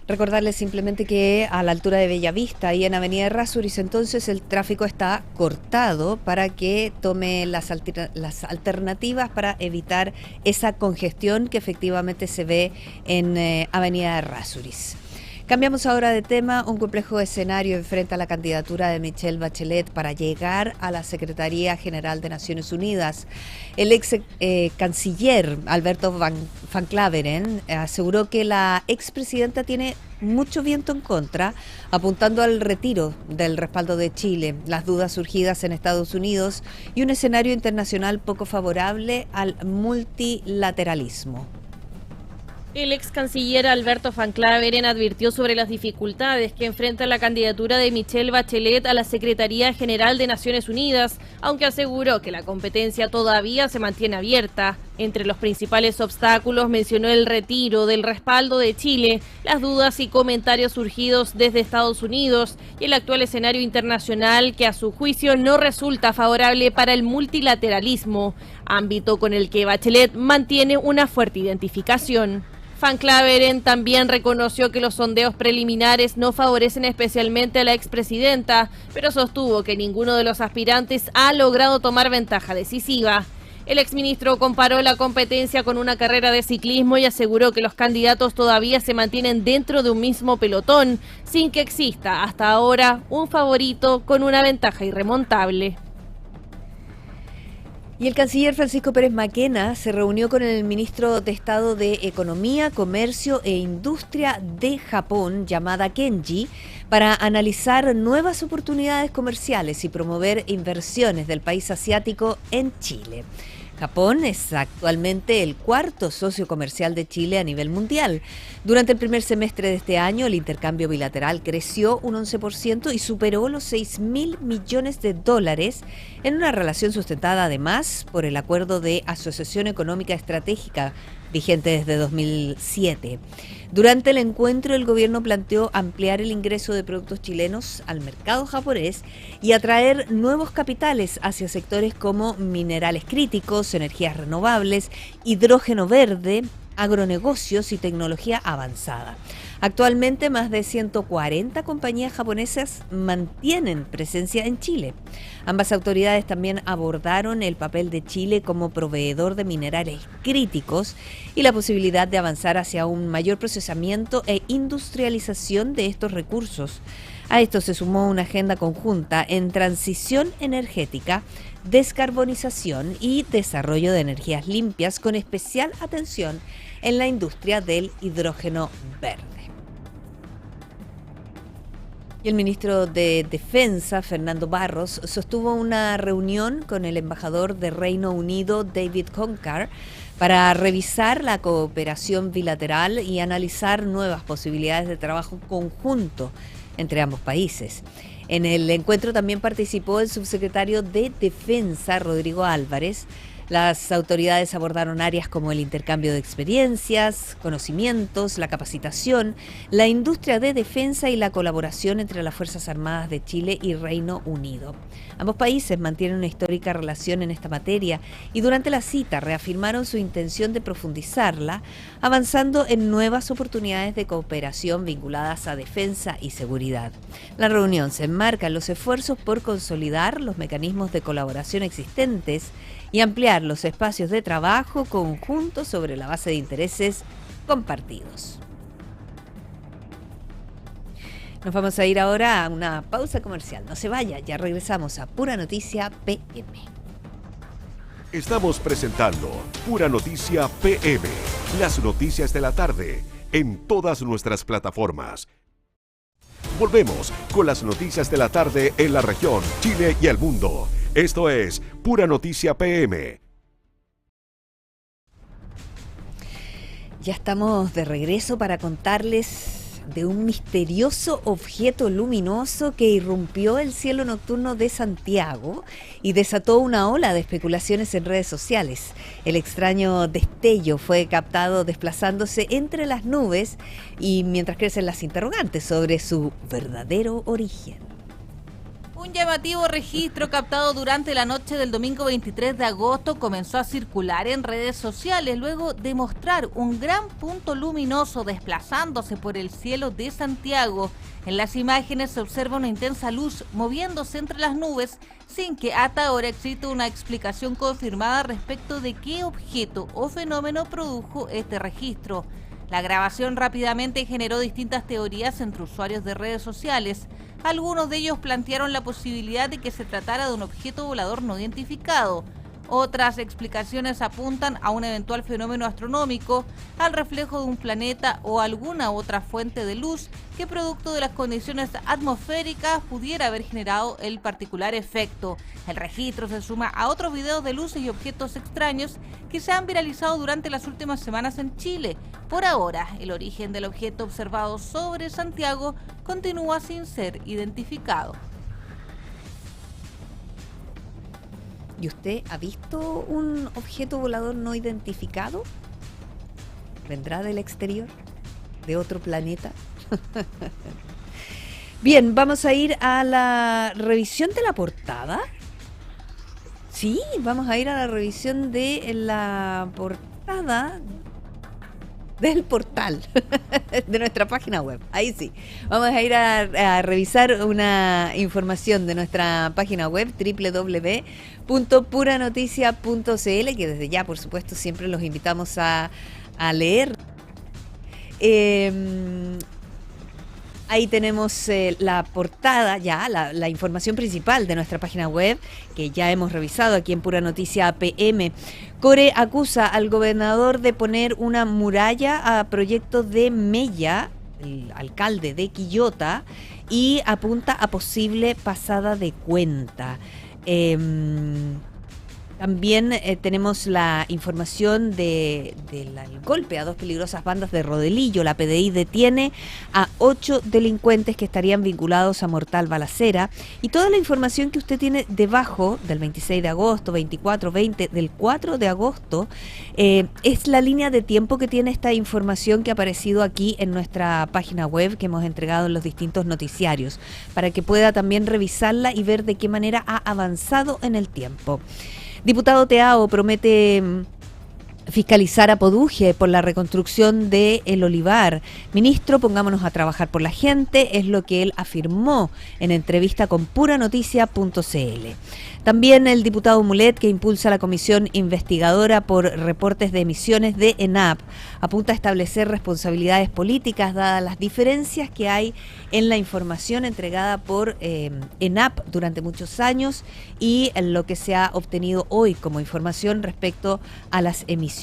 Recordarles simplemente que a la altura de Bellavista, ahí en Avenida Errázuriz, entonces el tráfico está cortado para que tome las alternativas para evitar esa congestión que efectivamente se ve en Avenida Errázuriz. Cambiamos ahora de tema. Un complejo escenario enfrenta la candidatura de Michelle Bachelet para llegar a la Secretaría General de Naciones Unidas. El ex canciller Alberto Van Claveren aseguró que la expresidenta tiene mucho viento en contra, apuntando al retiro del respaldo de Chile, las dudas surgidas en Estados Unidos y un escenario internacional poco favorable al multilateralismo. El ex canciller Alberto Van Claveren advirtió sobre las dificultades que enfrenta la candidatura de Michelle Bachelet a la Secretaría General de Naciones Unidas, aunque aseguró que la competencia todavía se mantiene abierta. Entre los principales obstáculos mencionó el retiro del respaldo de Chile, las dudas y comentarios surgidos desde Estados Unidos y el actual escenario internacional que a su juicio no resulta favorable para el multilateralismo, ámbito con el que Bachelet mantiene una fuerte identificación. Van Claveren también reconoció que los sondeos preliminares no favorecen especialmente a la expresidenta, pero sostuvo que ninguno de los aspirantes ha logrado tomar ventaja decisiva. El exministro comparó la competencia con una carrera de ciclismo y aseguró que los candidatos todavía se mantienen dentro de un mismo pelotón, sin que exista hasta ahora un favorito con una ventaja irremontable. Y el canciller Francisco Pérez Maquena se reunió con el ministro de Estado de Economía, Comercio e Industria de Japón, Yamada Kenji, para analizar nuevas oportunidades comerciales y promover inversiones del país asiático en Chile. Japón es actualmente el 4º socio comercial de Chile a nivel mundial. Durante el primer semestre de este año, el intercambio bilateral creció un 11% y superó los $6.000 millones en una relación sustentada además por el Acuerdo de Asociación Económica Estratégica vigente desde 2007. Durante el encuentro, el gobierno planteó ampliar el ingreso de productos chilenos al mercado japonés y atraer nuevos capitales hacia sectores como minerales críticos, energías renovables, hidrógeno verde, agronegocios y tecnología avanzada. Actualmente, más de 140 compañías japonesas mantienen presencia en Chile. Ambas autoridades también abordaron el papel de Chile como proveedor de minerales críticos y la posibilidad de avanzar hacia un mayor procesamiento e industrialización de estos recursos. A esto se sumó una agenda conjunta en transición energética, descarbonización y desarrollo de energías limpias, con especial atención en la industria del hidrógeno verde. Y el ministro de Defensa, Fernando Barros, sostuvo una reunión con el embajador de Reino Unido, David Concar, para revisar la cooperación bilateral y analizar nuevas posibilidades de trabajo conjunto entre ambos países. En el encuentro también participó el subsecretario de Defensa, Rodrigo Álvarez. Las autoridades abordaron áreas como el intercambio de experiencias, conocimientos, la capacitación, la industria de defensa y la colaboración entre las Fuerzas Armadas de Chile y Reino Unido. Ambos países mantienen una histórica relación en esta materia y durante la cita reafirmaron su intención de profundizarla, avanzando en nuevas oportunidades de cooperación vinculadas a defensa y seguridad. La reunión se enmarca en los esfuerzos por consolidar los mecanismos de colaboración existentes y ampliar los espacios de trabajo conjuntos sobre la base de intereses compartidos. Nos vamos a ir ahora a una pausa comercial. No se vaya, ya regresamos a Pura Noticia PM. Estamos presentando Pura Noticia PM, las noticias de la tarde, en todas nuestras plataformas. Volvemos con las noticias de la tarde en la región, Chile y el mundo. Esto es Pura Noticia PM. Ya estamos de regreso para contarles de un misterioso objeto luminoso que irrumpió el cielo nocturno de Santiago y desató una ola de especulaciones en redes sociales. El extraño destello fue captado desplazándose entre las nubes y mientras crecen las interrogantes sobre su verdadero origen. Un llamativo registro captado durante la noche del domingo 23 de agosto comenzó a circular en redes sociales luego de mostrar un gran punto luminoso desplazándose por el cielo de Santiago. En las imágenes se observa una intensa luz moviéndose entre las nubes sin que hasta ahora exista una explicación confirmada respecto de qué objeto o fenómeno produjo este registro. La grabación rápidamente generó distintas teorías entre usuarios de redes sociales. Algunos de ellos plantearon la posibilidad de que se tratara de un objeto volador no identificado. Otras explicaciones apuntan a un eventual fenómeno astronómico, al reflejo de un planeta o alguna otra fuente de luz que producto de las condiciones atmosféricas pudiera haber generado el particular efecto. El registro se suma a otros videos de luces y objetos extraños que se han viralizado durante las últimas semanas en Chile. Por ahora, el origen del objeto observado sobre Santiago continúa sin ser identificado. ¿Y usted ha visto un objeto volador no identificado? ¿Vendrá del exterior? ¿De otro planeta? Bien, vamos a ir a la revisión de la portada. Sí, vamos a ir a la revisión de la portada del portal de nuestra página web. Ahí sí. Vamos a ir a revisar una información de nuestra página web www.puranoticia.cl, que desde ya, por supuesto, siempre los invitamos a leer. Ahí tenemos la portada, ya la información principal de nuestra página web, que ya hemos revisado aquí en Pura Noticia PM. Core acusa al gobernador de poner una muralla a proyecto de Mella, el alcalde de Quillota, y apunta a posible pasada de cuenta. También tenemos la información del golpe a 2 peligrosas bandas de Rodelillo. La PDI detiene a 8 delincuentes que estarían vinculados a mortal balacera. Y toda la información que usted tiene debajo del 26 de agosto, 24, 20, del 4 de agosto, es la línea de tiempo que tiene esta información que ha aparecido aquí en nuestra página web que hemos entregado en los distintos noticiarios, para que pueda también revisarla y ver de qué manera ha avanzado en el tiempo. Diputado Teao promete fiscalizar a Poduje por la reconstrucción de El Olivar. Ministro, pongámonos a trabajar por la gente, es lo que él afirmó en entrevista con puranoticia.cl. También el diputado Mulet, que impulsa la comisión investigadora por reportes de emisiones de ENAP, apunta a establecer responsabilidades políticas dadas las diferencias que hay en la información entregada por ENAP durante muchos años y en lo que se ha obtenido hoy como información respecto a las emisiones.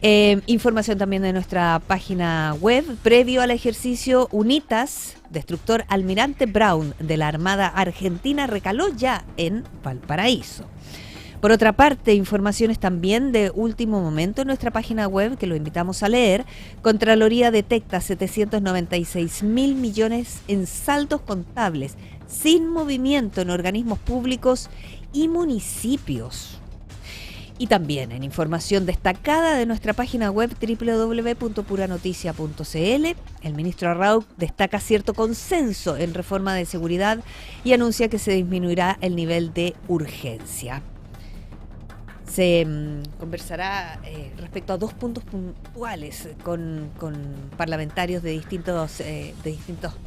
Información también de nuestra página web. Previo al ejercicio, UNITAS, destructor Almirante Brown de la Armada Argentina, recaló ya en Valparaíso. Por otra parte, informaciones también de último momento en nuestra página web, que lo invitamos a leer. Contraloría detecta 796.000 millones en saldos contables sin movimiento en organismos públicos y municipios. Y también en información destacada de nuestra página web www.puranoticia.cl, el ministro Arrau destaca cierto consenso en reforma de seguridad y anuncia que se disminuirá el nivel de urgencia. Se conversará respecto a 2 puntos puntuales con parlamentarios de distintos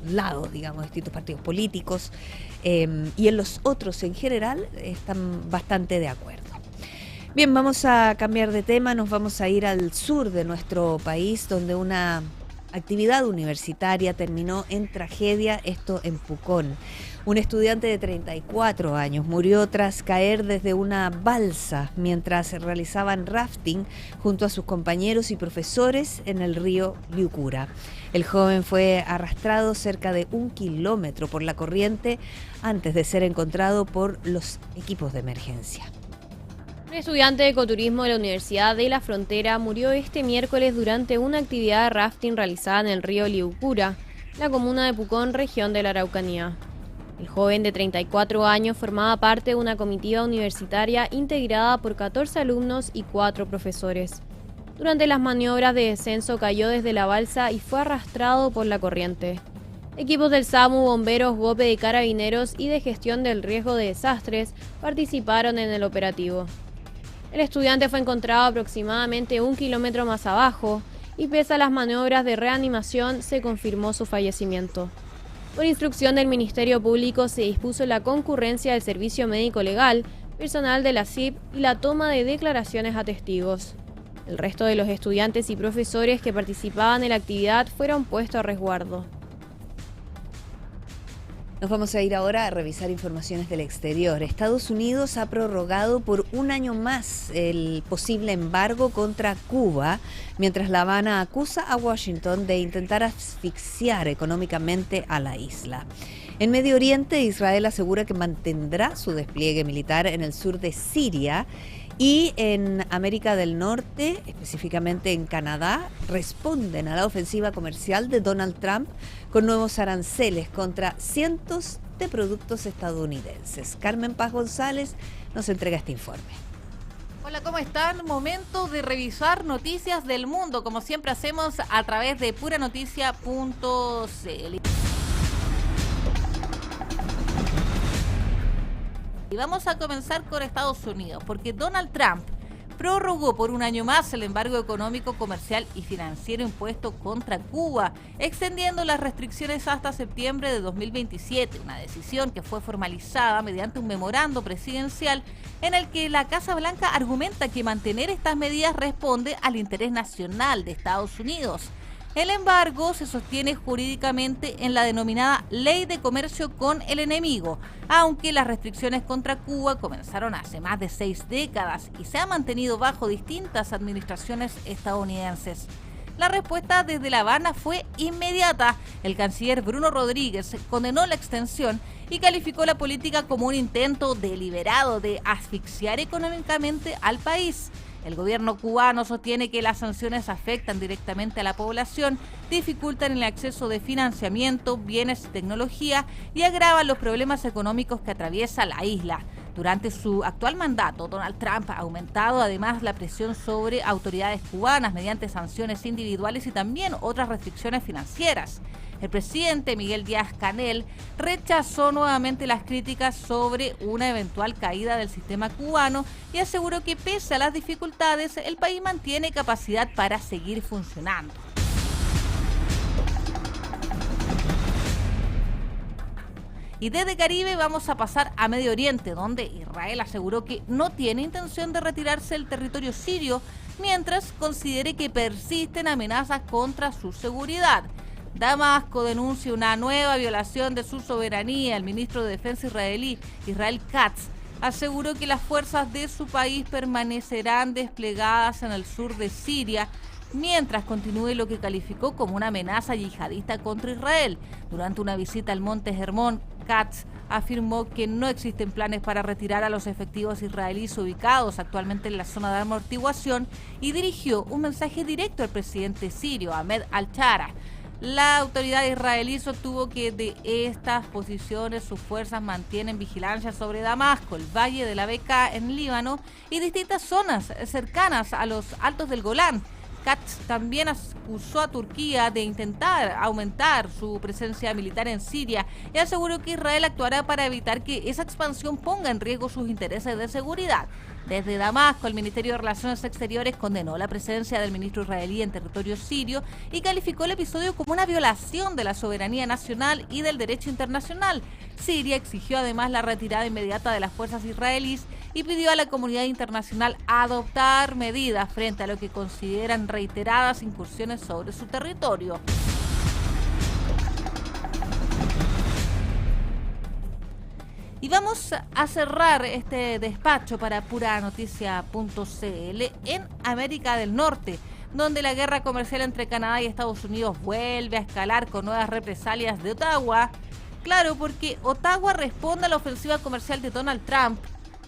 lados, digamos, distintos partidos políticos, y en los otros en general están bastante de acuerdo. Bien, vamos a cambiar de tema, nos vamos a ir al sur de nuestro país, donde una actividad universitaria terminó en tragedia, esto en Pucón. Un estudiante de 34 años murió tras caer desde una balsa mientras realizaban rafting junto a sus compañeros y profesores en el río Liucura. El joven fue arrastrado cerca de 1 kilómetro por la corriente antes de ser encontrado por los equipos de emergencia. Un estudiante de ecoturismo de la Universidad de la Frontera murió este miércoles durante una actividad de rafting realizada en el río Liucura, la comuna de Pucón, región de la Araucanía. El joven de 34 años formaba parte de una comitiva universitaria integrada por 14 alumnos y 4 profesores. Durante las maniobras de descenso cayó desde la balsa y fue arrastrado por la corriente. Equipos del SAMU, bomberos, GOPE de carabineros y de gestión del riesgo de desastres participaron en el operativo. El estudiante fue encontrado aproximadamente 1 kilómetro más abajo y pese a las maniobras de reanimación se confirmó su fallecimiento. Por instrucción del Ministerio Público se dispuso la concurrencia del Servicio Médico Legal, personal de la CIP y la toma de declaraciones a testigos. El resto de los estudiantes y profesores que participaban en la actividad fueron puestos a resguardo. Nos vamos a ir ahora a revisar informaciones del exterior. Estados Unidos ha prorrogado por 1 año más el posible embargo contra Cuba, mientras La Habana acusa a Washington de intentar asfixiar económicamente a la isla. En Medio Oriente, Israel asegura que mantendrá su despliegue militar en el sur de Siria. Y en América del Norte, específicamente en Canadá, responden a la ofensiva comercial de Donald Trump con nuevos aranceles contra cientos de productos estadounidenses. Carmen Paz González nos entrega este informe. Hola, ¿cómo están? Momento de revisar noticias del mundo, como siempre hacemos a través de puranoticia.cl. Y vamos a comenzar con Estados Unidos, porque Donald Trump prorrogó por 1 año más el embargo económico, comercial y financiero impuesto contra Cuba, extendiendo las restricciones hasta septiembre de 2027, una decisión que fue formalizada mediante un memorando presidencial en el que la Casa Blanca argumenta que mantener estas medidas responde al interés nacional de Estados Unidos. El embargo se sostiene jurídicamente en la denominada Ley de Comercio con el Enemigo, aunque las restricciones contra Cuba comenzaron hace más de 6 décadas y se han mantenido bajo distintas administraciones estadounidenses. La respuesta desde La Habana fue inmediata. El canciller Bruno Rodríguez condenó la extensión y calificó la política como un intento deliberado de asfixiar económicamente al país. El gobierno cubano sostiene que las sanciones afectan directamente a la población, dificultan el acceso de financiamiento, bienes y tecnología y agravan los problemas económicos que atraviesa la isla. Durante su actual mandato, Donald Trump ha aumentado además la presión sobre autoridades cubanas mediante sanciones individuales y también otras restricciones financieras. El presidente Miguel Díaz-Canel rechazó nuevamente las críticas sobre una eventual caída del sistema cubano y aseguró que pese a las dificultades, el país mantiene capacidad para seguir funcionando. Y desde Caribe vamos a pasar a Medio Oriente, donde Israel aseguró que no tiene intención de retirarse del territorio sirio, mientras considere que persisten amenazas contra su seguridad. Damasco denuncia una nueva violación de su soberanía. El ministro de Defensa israelí, Israel Katz, aseguró que las fuerzas de su país permanecerán desplegadas en el sur de Siria, mientras continúe lo que calificó como una amenaza yihadista contra Israel. Durante una visita al Monte Hermón, Katz afirmó que no existen planes para retirar a los efectivos israelíes ubicados actualmente en la zona de amortiguación y dirigió un mensaje directo al presidente sirio, Ahmed al-Shara. La autoridad israelí sostuvo que de estas posiciones sus fuerzas mantienen vigilancia sobre Damasco, el valle de la Bekaa en Líbano y distintas zonas cercanas a los altos del Golán. Katz también acusó a Turquía de intentar aumentar su presencia militar en Siria y aseguró que Israel actuará para evitar que esa expansión ponga en riesgo sus intereses de seguridad. Desde Damasco, el Ministerio de Relaciones Exteriores condenó la presencia del ministro israelí en territorio sirio y calificó el episodio como una violación de la soberanía nacional y del derecho internacional. Siria exigió además la retirada inmediata de las fuerzas israelíes y pidió a la comunidad internacional adoptar medidas frente a lo que consideran reiteradas incursiones sobre su territorio. Y vamos a cerrar este despacho para puranoticias.cl en América del Norte, donde la guerra comercial entre Canadá y Estados Unidos vuelve a escalar con nuevas represalias de Ottawa. Claro, porque Ottawa responde a la ofensiva comercial de Donald Trump.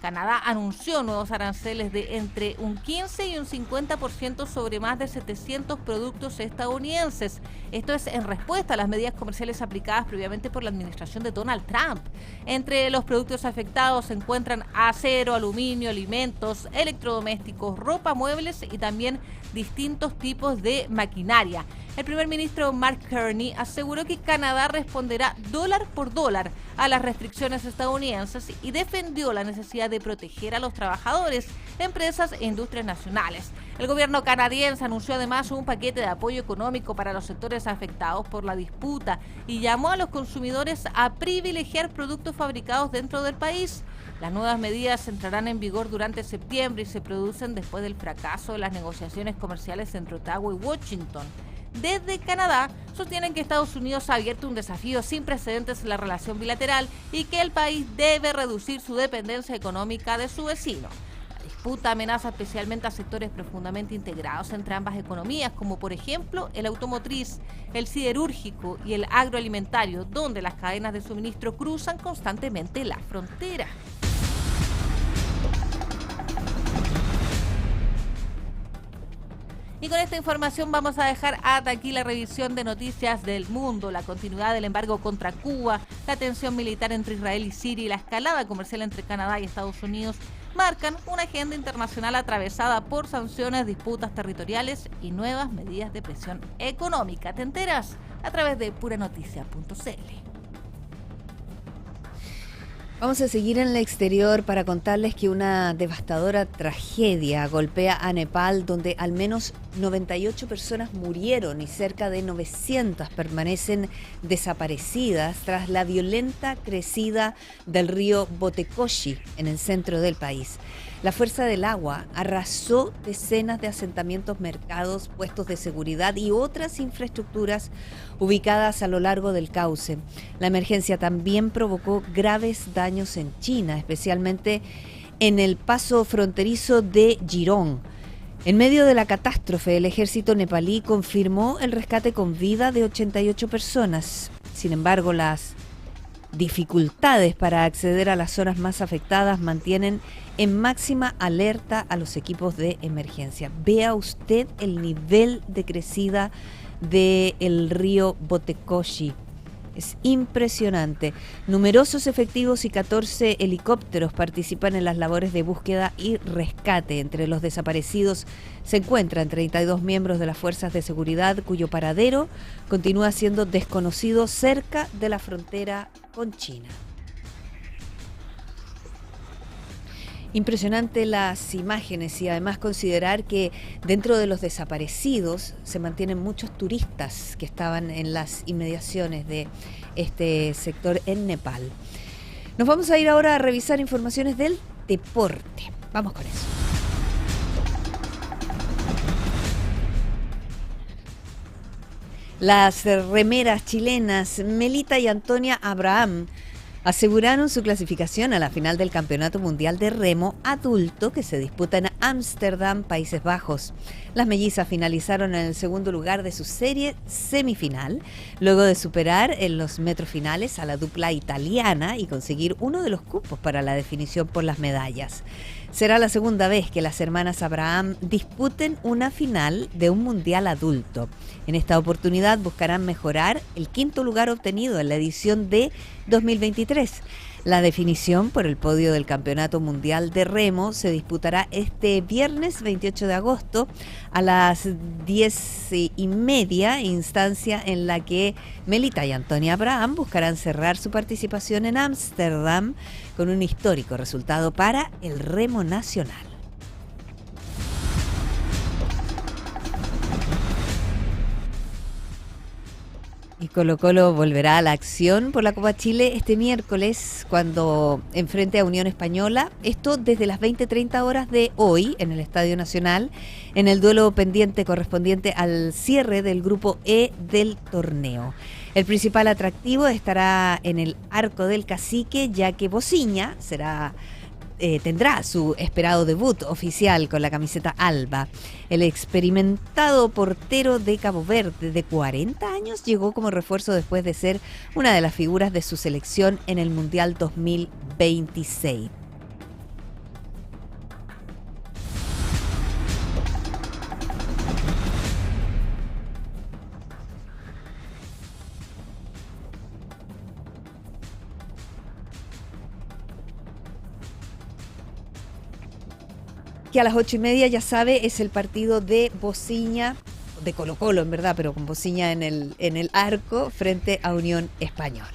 Canadá anunció nuevos aranceles de entre un 15 y un 50% sobre más de 700 productos estadounidenses. Esto es en respuesta a las medidas comerciales aplicadas previamente por la administración de Donald Trump. Entre los productos afectados se encuentran acero, aluminio, alimentos, electrodomésticos, ropa, muebles y también distintos tipos de maquinaria. El primer ministro Mark Carney aseguró que Canadá responderá dólar por dólar a las restricciones estadounidenses y defendió la necesidad de proteger a los trabajadores, empresas e industrias nacionales. El gobierno canadiense anunció además un paquete de apoyo económico para los sectores afectados por la disputa y llamó a los consumidores a privilegiar productos fabricados dentro del país. Las nuevas medidas entrarán en vigor durante septiembre y se producen después del fracaso de las negociaciones comerciales entre Ottawa y Washington. Desde Canadá sostienen que Estados Unidos ha abierto un desafío sin precedentes en la relación bilateral y que el país debe reducir su dependencia económica de su vecino. La disputa amenaza especialmente a sectores profundamente integrados entre ambas economías, como por ejemplo el automotriz, el siderúrgico y el agroalimentario, donde las cadenas de suministro cruzan constantemente la frontera. Y con esta información vamos a dejar hasta aquí la revisión de noticias del mundo, la continuidad del embargo contra Cuba, la tensión militar entre Israel y Siria y la escalada comercial entre Canadá y Estados Unidos marcan una agenda internacional atravesada por sanciones, disputas territoriales y nuevas medidas de presión económica. Te enteras a través de puranoticias.cl. Vamos a seguir en el exterior para contarles que una devastadora tragedia golpea a Nepal, donde al menos 98 personas murieron y cerca de 900 permanecen desaparecidas tras la violenta crecida del río Botekoshi en el centro del país. La fuerza del agua arrasó decenas de asentamientos, mercados, puestos de seguridad y otras infraestructuras ubicadas a lo largo del cauce. La emergencia también provocó graves daños en China, especialmente en el paso fronterizo de Jirón. En medio de la catástrofe, el ejército nepalí confirmó el rescate con vida de 88 personas. Sin embargo, las dificultades para acceder a las zonas más afectadas mantienen en máxima alerta a los equipos de emergencia. Vea usted el nivel de crecida del río Botekoshi. Es impresionante. Numerosos efectivos y 14 helicópteros participan en las labores de búsqueda y rescate. Entre los desaparecidos se encuentran 32 miembros de las fuerzas de seguridad cuyo paradero continúa siendo desconocido cerca de la frontera con China. Impresionante las imágenes y además considerar que dentro de los desaparecidos se mantienen muchos turistas que estaban en las inmediaciones de este sector en Nepal. Nos vamos a ir ahora a revisar informaciones del deporte. Vamos con eso. Las remeras chilenas Melita y Antonia Abraham aseguraron su clasificación a la final del Campeonato Mundial de Remo Adulto que se disputa en Ámsterdam, Países Bajos. Las mellizas finalizaron en el segundo lugar de su serie semifinal, luego de superar en los metrofinales a la dupla italiana y conseguir uno de los cupos para la definición por las medallas. Será la segunda vez que las hermanas Abraham disputen una final de un mundial adulto. En esta oportunidad buscarán mejorar el quinto lugar obtenido en la edición de 2023. La definición por el podio del Campeonato Mundial de Remo se disputará este viernes 28 de agosto a las 10:30, instancia en la que Melita y Antonia Abraham buscarán cerrar su participación en Ámsterdam con un histórico resultado para el remo nacional. Y Colo-Colo volverá a la acción por la Copa Chile este miércoles cuando enfrente a Unión Española. Esto desde las 20:30 horas de hoy en el Estadio Nacional, en el duelo pendiente correspondiente al cierre del grupo E del torneo. El principal atractivo estará en el Arco del Cacique, ya que Bociña tendrá su esperado debut oficial con la camiseta alba. El experimentado portero de Cabo Verde de 40 años llegó como refuerzo después de ser una de las figuras de su selección en el Mundial 2026. Que a las 8:30, ya sabe, es el partido de Bociña, de Colo-Colo en verdad, pero con Bociña en el arco frente a Unión Española.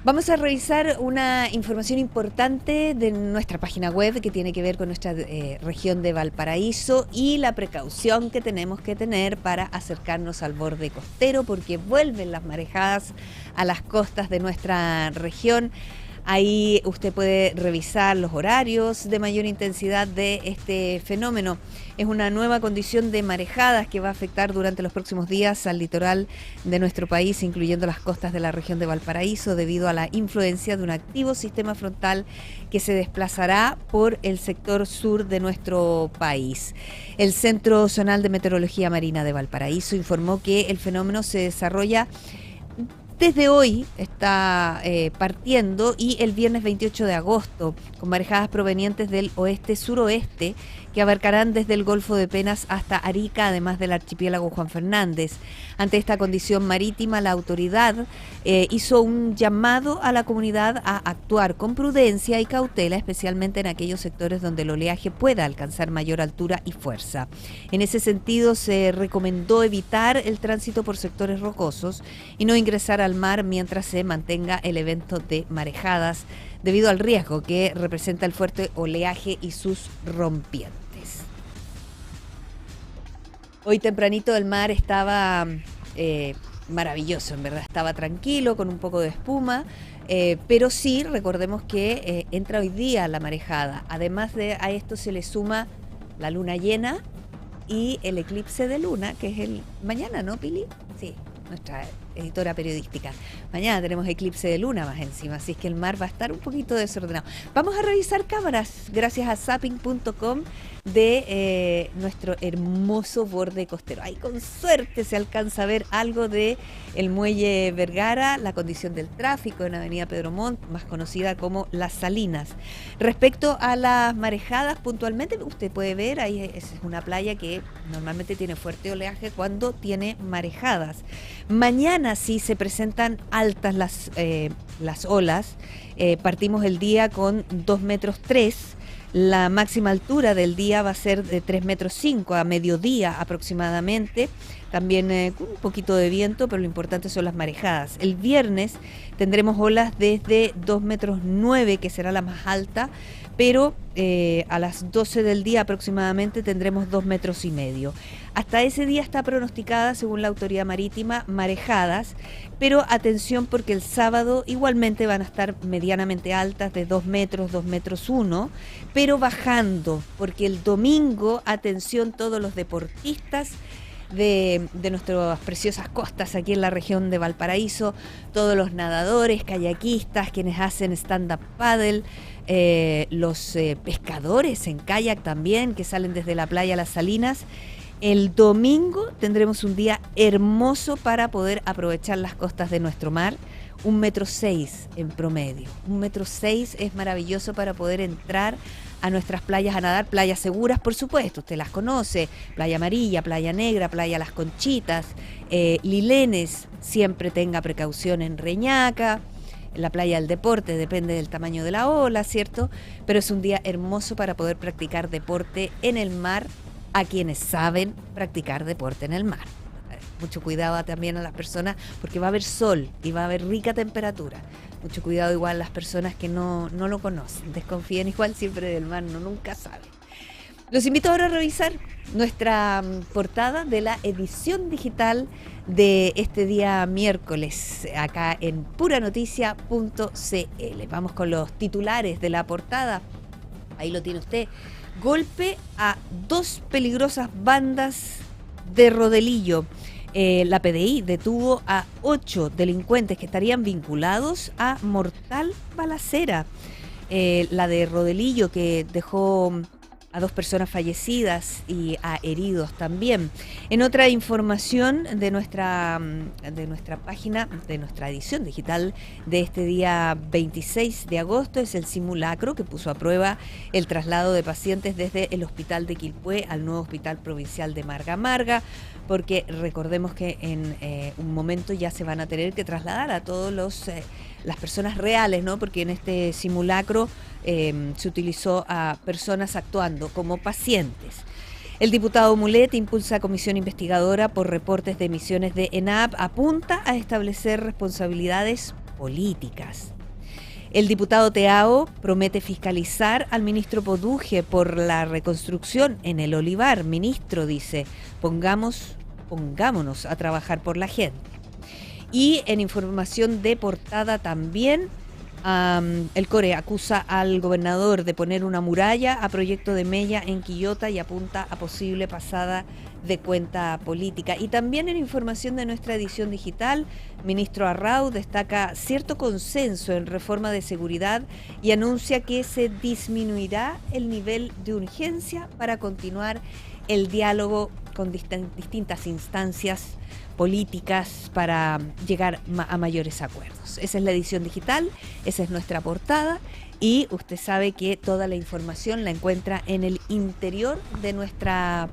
Vamos a revisar una información importante de nuestra página web que tiene que ver con nuestra región de Valparaíso y la precaución que tenemos que tener para acercarnos al borde costero, porque vuelven las marejadas a las costas de nuestra región. Ahí usted puede revisar los horarios de mayor intensidad de este fenómeno. Es una nueva condición de marejadas que va a afectar durante los próximos días al litoral de nuestro país, incluyendo las costas de la región de Valparaíso, debido a la influencia de un activo sistema frontal que se desplazará por el sector sur de nuestro país. El Centro Zonal de Meteorología Marina de Valparaíso informó que el fenómeno se desarrolla desde hoy, está partiendo, y el viernes 28 de agosto, con marejadas provenientes del oeste-suroeste que abarcarán desde el Golfo de Penas hasta Arica, además del archipiélago Juan Fernández. Ante esta condición marítima, la autoridad hizo un llamado a la comunidad a actuar con prudencia y cautela, especialmente en aquellos sectores donde el oleaje pueda alcanzar mayor altura y fuerza. En ese sentido, se recomendó evitar el tránsito por sectores rocosos y no ingresar al mar mientras se mantenga el evento de marejadas, debido al riesgo que representa el fuerte oleaje y sus rompientes. Hoy tempranito el mar estaba maravilloso, en verdad, estaba tranquilo, con un poco de espuma, pero sí, recordemos que entra hoy día la marejada. Además de a esto se le suma la luna llena y el eclipse de luna, que es el mañana, ¿no, Pili? Sí, nuestra editora periodística. Mañana tenemos eclipse de luna más encima, así es que el mar va a estar un poquito desordenado. Vamos a revisar cámaras gracias a zapping.com de nuestro hermoso borde costero. Ahí con suerte se alcanza a ver algo de el muelle Vergara, la condición del tráfico en Avenida Pedro Montt, más conocida como Las Salinas. Respecto a las marejadas, puntualmente usted puede ver, ahí es una playa que normalmente tiene fuerte oleaje cuando tiene marejadas. Mañana sí se presentan altas las olas. Partimos el día con 2,3 metros. La máxima altura del día va a ser de 3,5 metros a mediodía aproximadamente. También con un poquito de viento, pero lo importante son las marejadas. El viernes tendremos olas desde 2,9 metros, que será la más alta, pero a las 12 del día aproximadamente tendremos 2,5 metros. Hasta ese día está pronosticada, según la autoridad marítima, marejadas, pero atención porque el sábado igualmente van a estar medianamente altas, de 2 metros, 2,1 metros, pero bajando, porque el domingo, atención todos los deportistas de nuestras preciosas costas aquí en la región de Valparaíso, todos los nadadores, kayakistas, quienes hacen stand-up paddle, los pescadores en kayak también, que salen desde la playa Las Salinas. El domingo tendremos un día hermoso para poder aprovechar las costas de nuestro mar. 1,6 metros en promedio. 1,6 metros es maravilloso para poder entrar a nuestras playas a nadar, playas seguras, por supuesto, usted las conoce, Playa Amarilla, Playa Negra, Playa Las Conchitas, Lilenes, siempre tenga precaución en Reñaca, la Playa del Deporte, depende del tamaño de la ola, ¿cierto? Pero es un día hermoso para poder practicar deporte en el mar a quienes saben practicar deporte en el mar. Mucho cuidado también a las personas porque va a haber sol y va a haber rica temperatura. Mucho cuidado igual a las personas que no lo conocen, desconfíen igual siempre del mar, no nunca saben. Los invito ahora a revisar nuestra portada de la edición digital de este día miércoles, acá en puranoticia.cl. Vamos con los titulares de la portada. Ahí lo tiene usted. Golpe a 2 peligrosas bandas de Rodelillo. La PDI detuvo a 8 delincuentes que estarían vinculados a mortal balacera. La de Rodelillo, que dejó a 2 personas fallecidas y a heridos también. En otra información de nuestra página, de nuestra edición digital de este día 26 de agosto, es el simulacro que puso a prueba el traslado de pacientes desde el hospital de Quilpué al nuevo hospital provincial de Marga Marga, porque recordemos que en un momento ya se van a tener que trasladar a todos las personas reales, ¿no? Porque en este simulacro se utilizó a personas actuando como pacientes. El diputado Mulet impulsa comisión investigadora por reportes de emisiones de ENAP, apunta a establecer responsabilidades políticas. El diputado Teao promete fiscalizar al ministro Poduje por la reconstrucción en el Olivar. Ministro dice, pongámonos a trabajar por la gente. Y en información de portada también, el CORE acusa al gobernador de poner una muralla a proyecto de Mella en Quillota y apunta a posible pasada de cuenta política. Y también en información de nuestra edición digital, ministro Arrau destaca cierto consenso en reforma de seguridad y anuncia que se disminuirá el nivel de urgencia para continuar el diálogo con distintas instancias políticas para llegar a mayores acuerdos. Esa es la edición digital, esa es nuestra portada y usted sabe que toda la información la encuentra en el interior de nuestra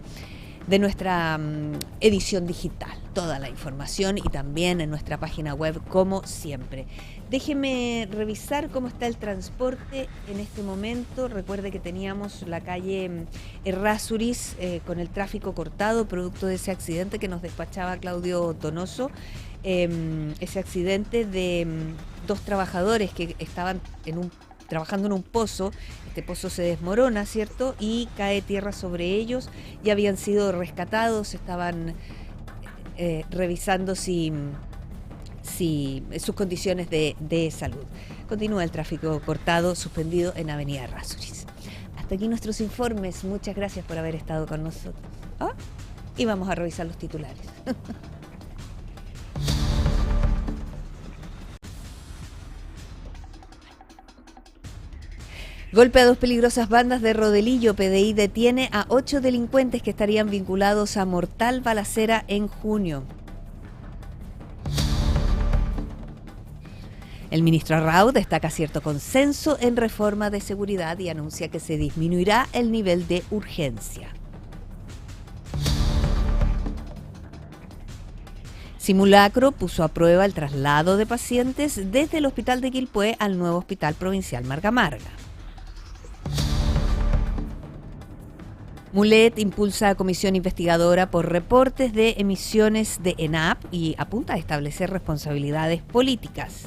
edición digital, toda la información y también en nuestra página web como siempre. Déjeme revisar cómo está el transporte en este momento. Recuerde que teníamos la calle Errázuriz con el tráfico cortado, producto de ese accidente que nos despachaba Claudio Donoso. Ese accidente de 2 trabajadores que estaban trabajando en un pozo. Este pozo se desmorona, ¿cierto? Y cae tierra sobre ellos. Ya habían sido rescatados, estaban revisando si sus condiciones de salud. Continúa el tráfico cortado, suspendido en Avenida Errázuriz. Hasta aquí nuestros informes. Muchas gracias por haber estado con nosotros. Y vamos a revisar los titulares. Golpe a 2 peligrosas bandas de Rodelillo. PDI detiene a 8 delincuentes que estarían vinculados a mortal balacera en junio. El ministro Arrau destaca cierto consenso en reforma de seguridad y anuncia que se disminuirá el nivel de urgencia. Simulacro puso a prueba el traslado de pacientes desde el hospital de Quilpué al nuevo hospital provincial Marga Marga. Mulet impulsa comisión investigadora por reportes de emisiones de ENAP y apunta a establecer responsabilidades políticas.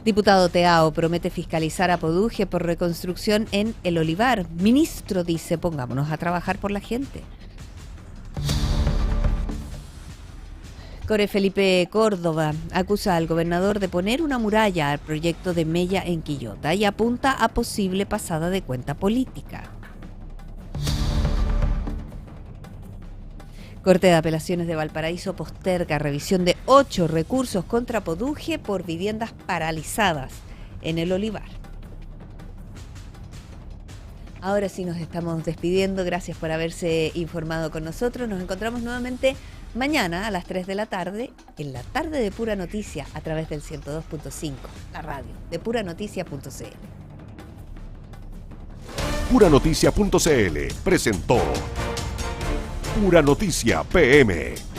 Diputado Teao promete fiscalizar a Poduje por reconstrucción en El Olivar. Ministro dice, pongámonos a trabajar por la gente. Core Felipe Córdoba acusa al gobernador de poner una muralla al proyecto de Mella en Quillota y apunta a posible pasada de cuenta política. Corte de Apelaciones de Valparaíso posterga revisión de 8 recursos contra Poduje por viviendas paralizadas en El Olivar. Ahora sí nos estamos despidiendo. Gracias por haberse informado con nosotros. Nos encontramos nuevamente mañana a las 3 de la tarde, en la tarde de Pura Noticia, a través del 102.5, la radio de puranoticia.cl. Puranoticia.cl presentó Pura Noticia PM.